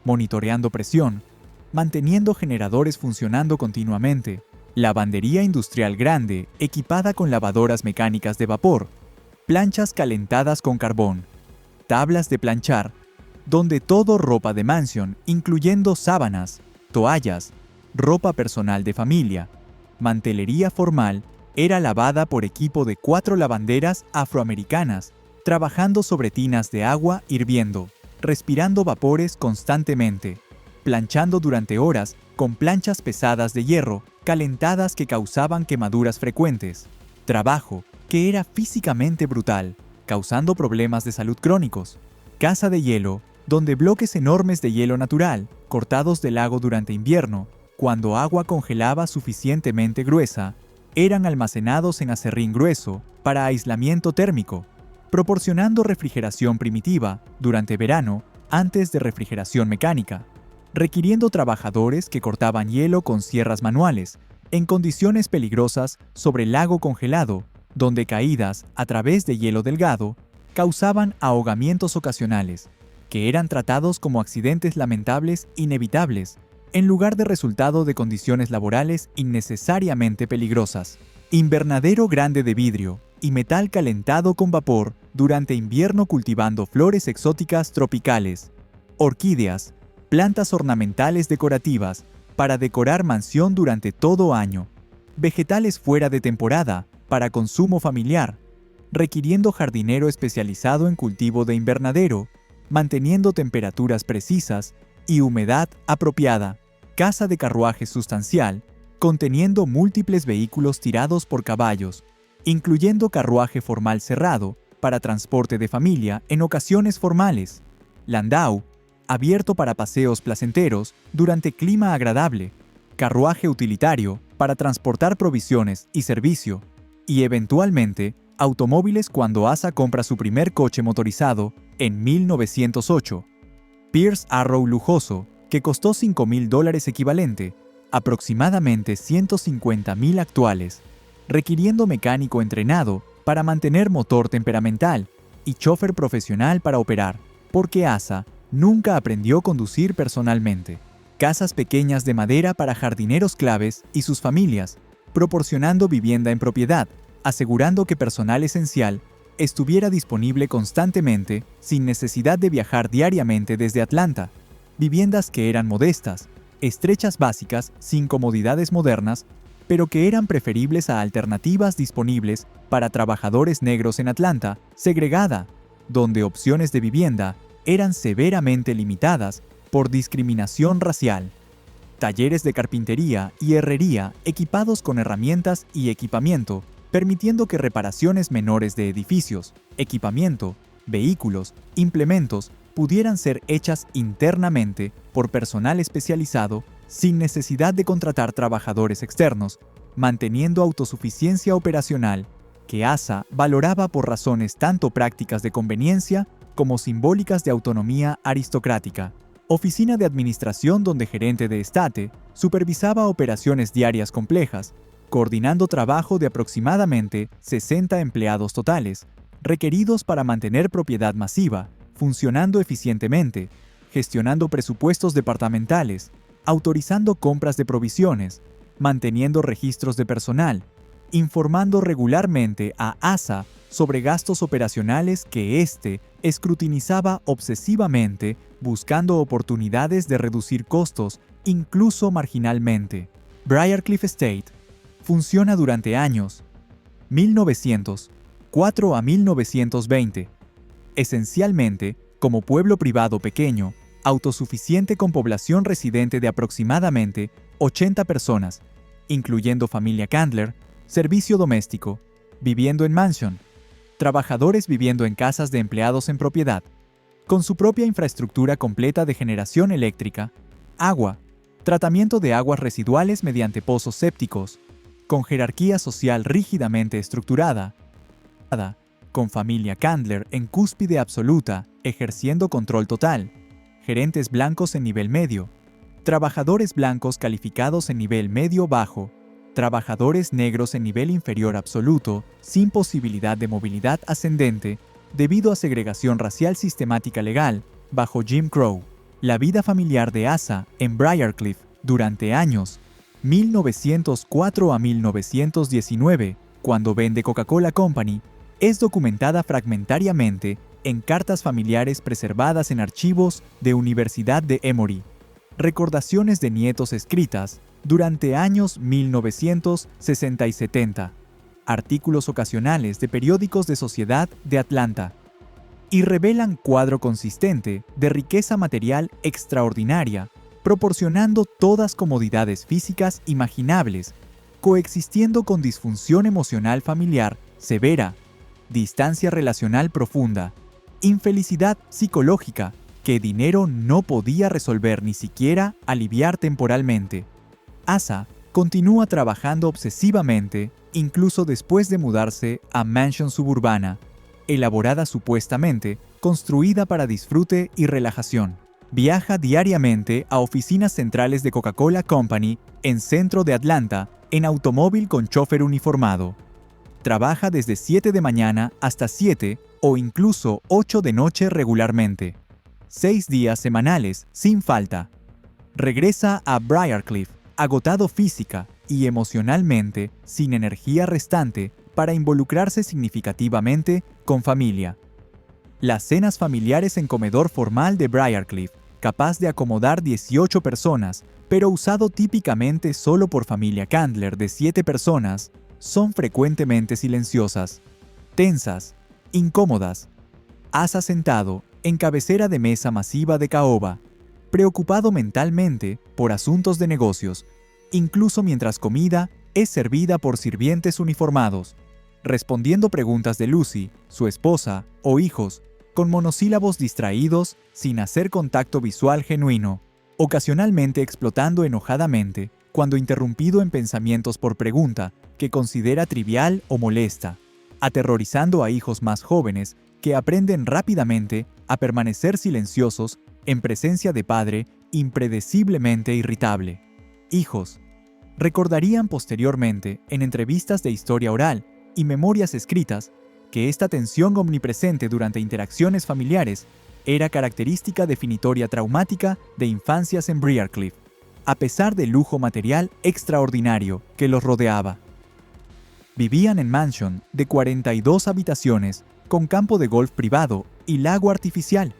monitoreando presión, manteniendo generadores funcionando continuamente, lavandería industrial grande equipada con lavadoras mecánicas de vapor, planchas calentadas con carbón, tablas de planchar, donde todo ropa de mansión, incluyendo sábanas, toallas, ropa personal de familia, mantelería formal, era lavada por equipo de 4 lavanderas afroamericanas, trabajando sobre tinas de agua hirviendo, respirando vapores constantemente, planchando durante horas con planchas pesadas de hierro, calentadas que causaban quemaduras frecuentes. Trabajo que era físicamente brutal, causando problemas de salud crónicos. Casa de hielo, donde bloques enormes de hielo natural, cortados del lago durante invierno, cuando agua congelaba suficientemente gruesa, eran almacenados en acerrín grueso para aislamiento térmico, proporcionando refrigeración primitiva durante verano antes de refrigeración mecánica, requiriendo trabajadores que cortaban hielo con sierras manuales, en condiciones peligrosas sobre el lago congelado, donde caídas a través de hielo delgado causaban ahogamientos ocasionales, que eran tratados como accidentes lamentables inevitables, en lugar de resultado de condiciones laborales innecesariamente peligrosas. Invernadero grande de vidrio y metal calentado con vapor durante invierno cultivando flores exóticas tropicales, orquídeas, plantas ornamentales decorativas para decorar mansión durante todo año, vegetales fuera de temporada para consumo familiar, requiriendo jardinero especializado en cultivo de invernadero, manteniendo temperaturas precisas y humedad apropiada, casa de carruaje sustancial, conteniendo múltiples vehículos tirados por caballos, incluyendo carruaje formal cerrado para transporte de familia en ocasiones formales, landau, abierto para paseos placenteros durante clima agradable, carruaje utilitario para transportar provisiones y servicio, y eventualmente automóviles cuando ASA compra su primer coche motorizado en 1908, Pierce Arrow lujoso, que costó $5,000 equivalente, aproximadamente 150,000 actuales, requiriendo mecánico entrenado para mantener motor temperamental y chofer profesional para operar, porque ASA nunca aprendió a conducir personalmente. Casas pequeñas de madera para jardineros claves y sus familias, proporcionando vivienda en propiedad, asegurando que personal esencial estuviera disponible constantemente sin necesidad de viajar diariamente desde Atlanta. Viviendas que eran modestas, estrechas básicas sin comodidades modernas, pero que eran preferibles a alternativas disponibles para trabajadores negros en Atlanta, segregada, donde opciones de vivienda eran severamente limitadas por discriminación racial. Talleres de carpintería y herrería equipados con herramientas y equipamiento, permitiendo que reparaciones menores de edificios, equipamiento, vehículos, implementos pudieran ser hechas internamente por personal especializado sin necesidad de contratar trabajadores externos, manteniendo autosuficiencia operacional, que ASA valoraba por razones tanto prácticas de conveniencia como simbólicas de autonomía aristocrática. Oficina de administración donde gerente de estate supervisaba operaciones diarias complejas, coordinando trabajo de aproximadamente 60 empleados totales, requeridos para mantener propiedad masiva, funcionando eficientemente, gestionando presupuestos departamentales, autorizando compras de provisiones, manteniendo registros de personal, informando regularmente a ASA sobre gastos operacionales que éste escrutinizaba obsesivamente, buscando oportunidades de reducir costos, incluso marginalmente. Briarcliff Estate funciona durante años, 1904 a 1920, esencialmente como pueblo privado pequeño, autosuficiente con población residente de aproximadamente 80 personas, incluyendo familia Candler, servicio doméstico, viviendo en mansion, trabajadores viviendo en casas de empleados en propiedad, con su propia infraestructura completa de generación eléctrica, agua, tratamiento de aguas residuales mediante pozos sépticos, con jerarquía social rígidamente estructurada, con familia Candler en cúspide absoluta, ejerciendo control total, gerentes blancos en nivel medio, trabajadores blancos calificados en nivel medio-bajo, trabajadores negros en nivel inferior absoluto, sin posibilidad de movilidad ascendente, debido a segregación racial sistemática legal, bajo Jim Crow. La vida familiar de ASA en Briarcliff durante años, 1904 a 1919, cuando vende Coca-Cola Company, es documentada fragmentariamente en cartas familiares preservadas en archivos de Universidad de Emory, recordaciones de nietos escritas durante años 1960 y 70, artículos ocasionales de periódicos de sociedad de Atlanta, y revelan cuadro consistente de riqueza material extraordinaria, proporcionando todas comodidades físicas imaginables, coexistiendo con disfunción emocional familiar severa, distancia relacional profunda, infelicidad psicológica que dinero no podía resolver ni siquiera aliviar temporalmente. ASA continúa trabajando obsesivamente, incluso después de mudarse a mansión suburbana, elaborada supuestamente, construida para disfrute y relajación. Viaja diariamente a oficinas centrales de Coca-Cola Company en centro de Atlanta en automóvil con chofer uniformado. Trabaja desde 7 de mañana hasta 7 o incluso 8 de noche regularmente. 6 días semanales, sin falta. Regresa a Briarcliff, agotado física y emocionalmente, sin energía restante para involucrarse significativamente con familia. Las cenas familiares en comedor formal de Briarcliff capaz de acomodar 18 personas, pero usado típicamente solo por familia Candler de 7 personas, son frecuentemente silenciosas, tensas, incómodas. Asa sentado en cabecera de mesa masiva de caoba, preocupado mentalmente por asuntos de negocios, incluso mientras comida es servida por sirvientes uniformados, respondiendo preguntas de Lucy, su esposa o hijos, con monosílabos distraídos sin hacer contacto visual genuino, ocasionalmente explotando enojadamente cuando interrumpido en pensamientos por pregunta que considera trivial o molesta, aterrorizando a hijos más jóvenes que aprenden rápidamente a permanecer silenciosos en presencia de padre impredeciblemente irritable. Hijos recordarían posteriormente en entrevistas de historia oral y memorias escritas que esta tensión omnipresente durante interacciones familiares era característica definitoria traumática de infancias en Briarcliff, a pesar del lujo material extraordinario que los rodeaba. Vivían en mansión de 42 habitaciones con campo de golf privado y lago artificial,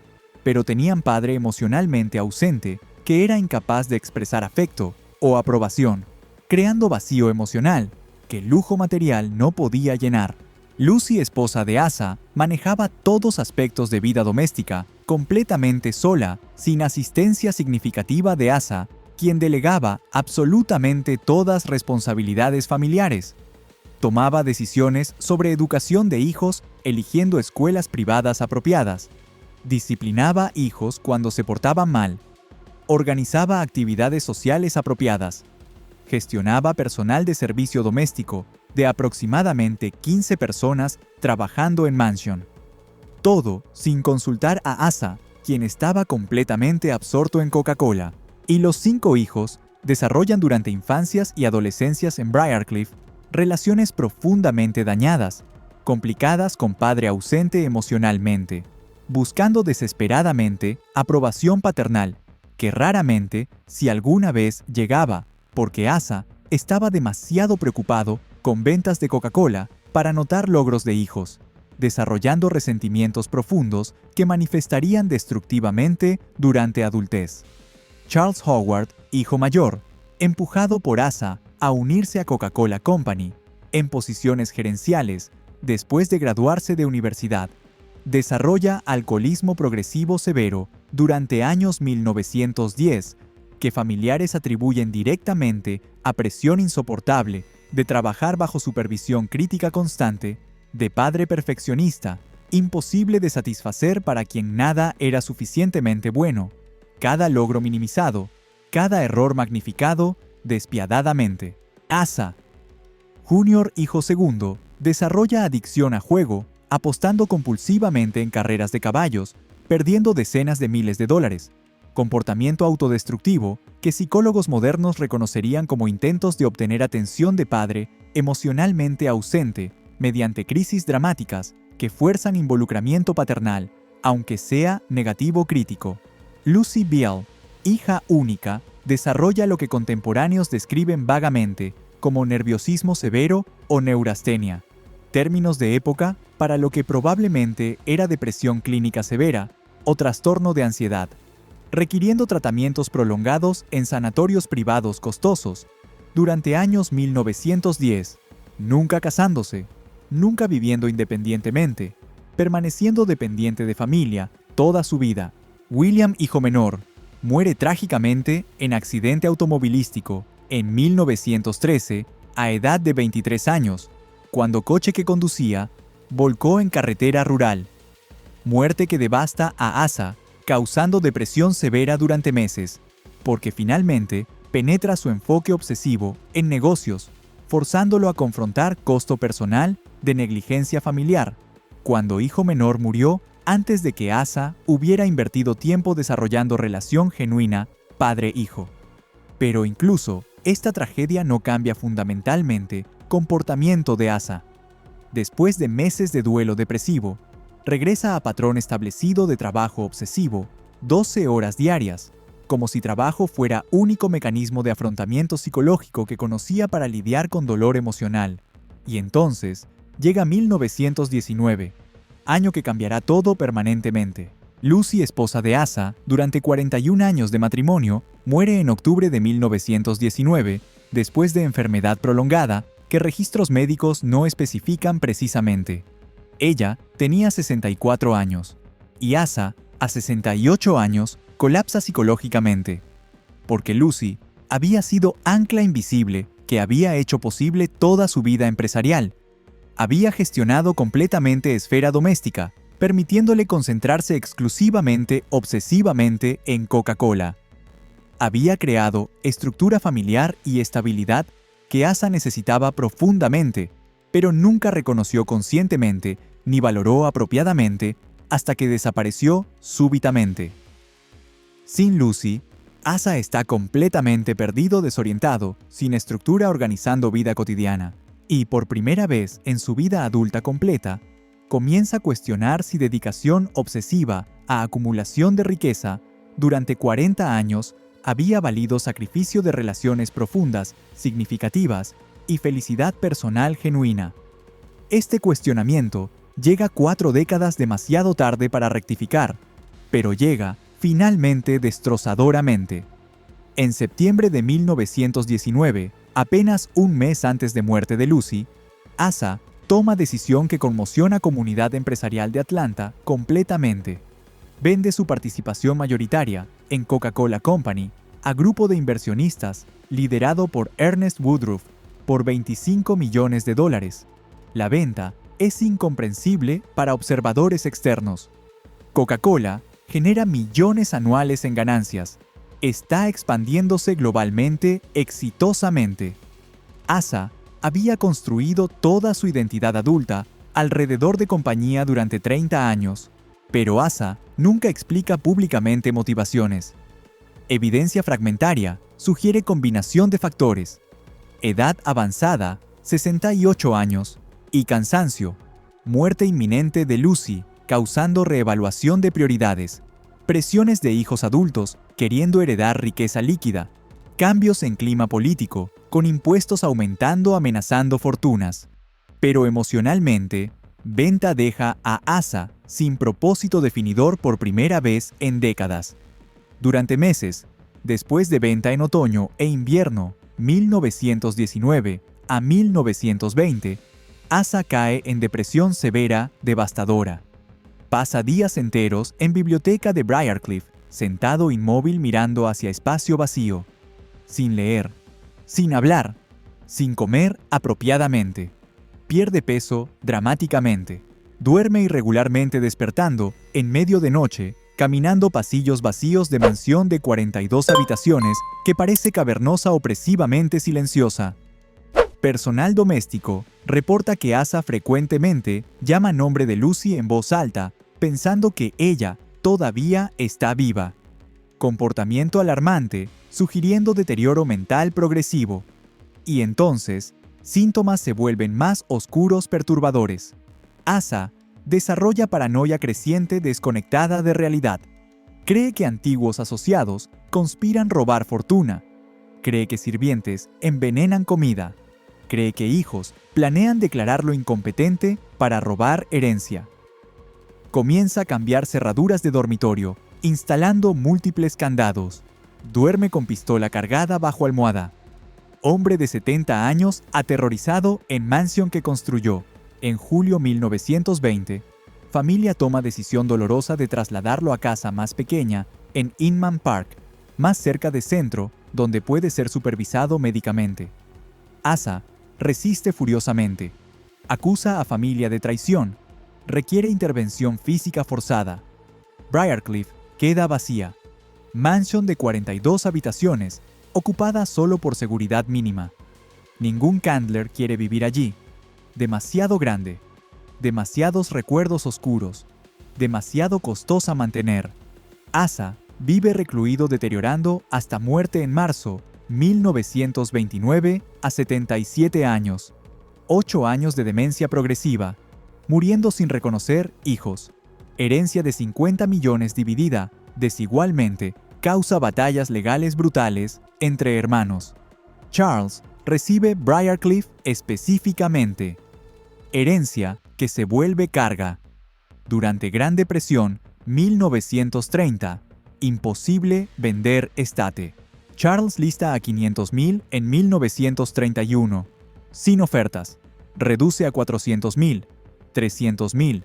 pero tenían padre emocionalmente ausente que era incapaz de expresar afecto o aprobación, creando vacío emocional que el lujo material no podía llenar. Lucy, esposa de Asa, manejaba todos aspectos de vida doméstica completamente sola, sin asistencia significativa de Asa, quien delegaba absolutamente todas responsabilidades familiares. Tomaba decisiones sobre educación de hijos eligiendo escuelas privadas apropiadas. Disciplinaba hijos cuando se portaban mal. Organizaba actividades sociales apropiadas. Gestionaba personal de servicio doméstico de aproximadamente 15 personas trabajando en mansión. Todo sin consultar a Asa, quien estaba completamente absorto en Coca-Cola. Y los 5 hijos desarrollan durante infancias y adolescencias en Briarcliff relaciones profundamente dañadas, complicadas con padre ausente emocionalmente, buscando desesperadamente aprobación paternal, que raramente, si alguna vez, llegaba, porque Asa estaba demasiado preocupado con ventas de Coca-Cola para notar logros de hijos, desarrollando resentimientos profundos que manifestarían destructivamente durante adultez. Charles Howard, hijo mayor, empujado por Asa a unirse a Coca-Cola Company, en posiciones gerenciales, después de graduarse de universidad, desarrolla alcoholismo progresivo severo durante años 1910, que familiares atribuyen directamente a presión insoportable de trabajar bajo supervisión crítica constante, de padre perfeccionista, imposible de satisfacer para quien nada era suficientemente bueno, cada logro minimizado, cada error magnificado despiadadamente. Asa, Junior, hijo segundo, desarrolla adicción a juego, apostando compulsivamente en carreras de caballos, perdiendo decenas de miles de dólares. Comportamiento autodestructivo que psicólogos modernos reconocerían como intentos de obtener atención de padre emocionalmente ausente mediante crisis dramáticas que fuerzan involucramiento paternal, aunque sea negativo crítico. Lucy Beale, hija única, desarrolla lo que contemporáneos describen vagamente como nerviosismo severo o neurastenia, términos de época para lo que probablemente era depresión clínica severa o trastorno de ansiedad, requiriendo tratamientos prolongados en sanatorios privados costosos durante años 1910, nunca casándose, nunca viviendo independientemente, permaneciendo dependiente de familia toda su vida. William, hijo menor, muere trágicamente en accidente automovilístico en 1913 a edad de 23 años, cuando coche que conducía volcó en carretera rural. Muerte que devasta a Asa, causando depresión severa durante meses, porque finalmente penetra su enfoque obsesivo en negocios, forzándolo a confrontar costo personal de negligencia familiar, cuando hijo menor murió antes de que Asa hubiera invertido tiempo desarrollando relación genuina padre-hijo. Pero incluso esta tragedia no cambia fundamentalmente comportamiento de Asa. Después de meses de duelo depresivo, regresa a patrón establecido de trabajo obsesivo, 12 horas diarias, como si trabajo fuera único mecanismo de afrontamiento psicológico que conocía para lidiar con dolor emocional. Y entonces llega 1919, año que cambiará todo permanentemente. Lucy, esposa de Asa, durante 41 años de matrimonio, muere en octubre de 1919, después de enfermedad prolongada que registros médicos no especifican precisamente. Ella tenía 64 años, y Asa, a 68 años, colapsa psicológicamente, porque Lucy había sido ancla invisible que había hecho posible toda su vida empresarial. Había gestionado completamente esfera doméstica, permitiéndole concentrarse exclusivamente, obsesivamente, en Coca-Cola. Había creado estructura familiar y estabilidad que Asa necesitaba profundamente, pero nunca reconoció conscientemente ni valoró apropiadamente hasta que desapareció súbitamente. Sin Lucy, Asa está completamente perdido, desorientado, sin estructura, organizando vida cotidiana, y por primera vez en su vida adulta completa, comienza a cuestionar si dedicación obsesiva a acumulación de riqueza durante 40 años había valido sacrificio de relaciones profundas, significativas y felicidad personal genuina. Este cuestionamiento llega 4 décadas demasiado tarde para rectificar, pero llega finalmente destrozadoramente. En septiembre de 1919, apenas un mes antes de muerte de Lucy, Asa toma decisión que conmociona a comunidad empresarial de Atlanta completamente. Vende su participación mayoritaria en Coca-Cola Company a grupo de inversionistas liderado por Ernest Woodruff por $25 millones. La venta es incomprensible para observadores externos. Coca-Cola genera millones anuales en ganancias. Está expandiéndose globalmente exitosamente. Asa había construido toda su identidad adulta alrededor de compañía durante 30 años, pero Asa nunca explica públicamente motivaciones. Evidencia fragmentaria sugiere combinación de factores: edad avanzada, 68 años, y cansancio, muerte inminente de Lucy, causando reevaluación de prioridades, presiones de hijos adultos queriendo heredar riqueza líquida, cambios en clima político, con impuestos aumentando amenazando fortunas. Pero emocionalmente, Venta deja a Asa sin propósito definidor por primera vez en décadas. Durante meses, después de Venta en otoño e invierno 1919 a 1920, Asa cae en depresión severa, devastadora. Pasa días enteros en biblioteca de Briarcliff, sentado inmóvil mirando hacia espacio vacío, sin leer, sin hablar, sin comer apropiadamente. Pierde peso dramáticamente. Duerme irregularmente despertando, en medio de noche, caminando pasillos vacíos de mansión de 42 habitaciones que parece cavernosa opresivamente silenciosa. Personal doméstico reporta que Asa frecuentemente llama nombre de Lucy en voz alta, pensando que ella todavía está viva. Comportamiento alarmante, sugiriendo deterioro mental progresivo. Y entonces, síntomas se vuelven más oscuros, perturbadores. Asa desarrolla paranoia creciente desconectada de realidad. Cree que antiguos asociados conspiran robar fortuna. Cree que sirvientes envenenan comida. Cree que hijos planean declararlo incompetente para robar herencia. Comienza a cambiar cerraduras de dormitorio, instalando múltiples candados. Duerme con pistola cargada bajo almohada. Hombre de 70 años aterrorizado en mansión que construyó. En julio 1920, familia toma decisión dolorosa de trasladarlo a casa más pequeña en Inman Park, más cerca de centro, donde puede ser supervisado médicamente. Asa resiste furiosamente. Acusa a familia de traición. Requiere intervención física forzada. Briarcliff queda vacía. Mansión de 42 habitaciones, ocupada solo por seguridad mínima. Ningún Candler quiere vivir allí. Demasiado grande. Demasiados recuerdos oscuros. Demasiado costosa mantener. Asa vive recluido deteriorando hasta muerte en marzo 1929 a 77 años. 8 años de demencia progresiva. Muriendo sin reconocer hijos. Herencia de 50 millones dividida desigualmente causa batallas legales brutales entre hermanos. Charles recibe Briarcliff específicamente. Herencia que se vuelve carga. Durante Gran Depresión, 1930. Imposible vender estate. Charles lista a 500.000 en 1931. Sin ofertas. Reduce a 400.000, 300.000,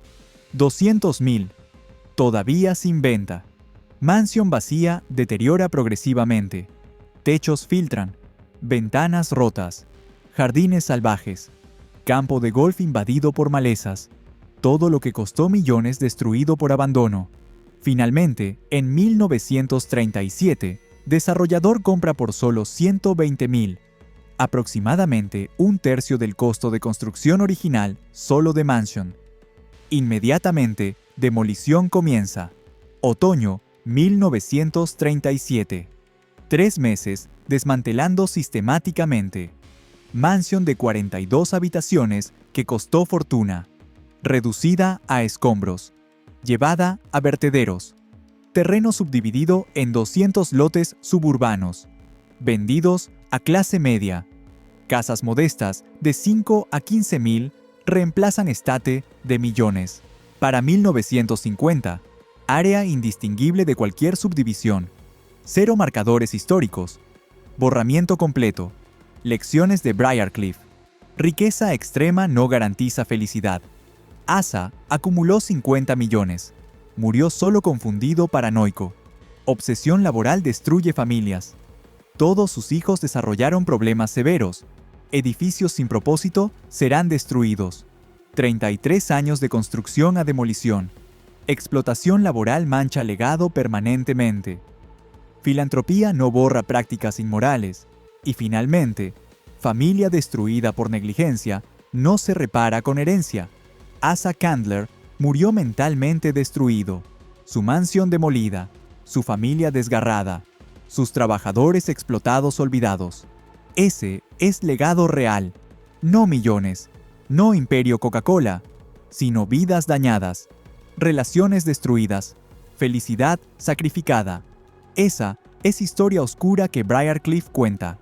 200.000. Todavía sin venta. Mansión vacía deteriora progresivamente. Techos filtran. Ventanas rotas. Jardines salvajes. Campo de golf invadido por malezas. Todo lo que costó millones destruido por abandono. Finalmente, en 1937, desarrollador compra por solo 120.000, aproximadamente un tercio del costo de construcción original solo de Mansion. Inmediatamente, demolición comienza. Otoño 1937. 3 meses desmantelando sistemáticamente. Mansión de 42 habitaciones que costó fortuna. Reducida a escombros. Llevada a vertederos. Terreno subdividido en 200 lotes suburbanos. Vendidos a clase media. Casas modestas de 5 a 15.000 reemplazan estate de millones. Para 1950, área indistinguible de cualquier subdivisión. 0 marcadores históricos. Borramiento completo. Lecciones de Briarcliff. Riqueza extrema no garantiza felicidad. Asa acumuló 50 millones. Murió solo confundido paranoico. Obsesión laboral destruye familias. Todos sus hijos desarrollaron problemas severos. Edificios sin propósito serán destruidos. 33 años de construcción a demolición. Explotación laboral mancha legado permanentemente. Filantropía no borra prácticas inmorales. Y finalmente, familia destruida por negligencia no se repara con herencia. Asa Candler murió mentalmente destruido, su mansión demolida, su familia desgarrada, sus trabajadores explotados olvidados. Ese es legado real, no millones, no imperio Coca-Cola, sino vidas dañadas, relaciones destruidas, felicidad sacrificada. Esa es historia oscura que Briarcliff cuenta.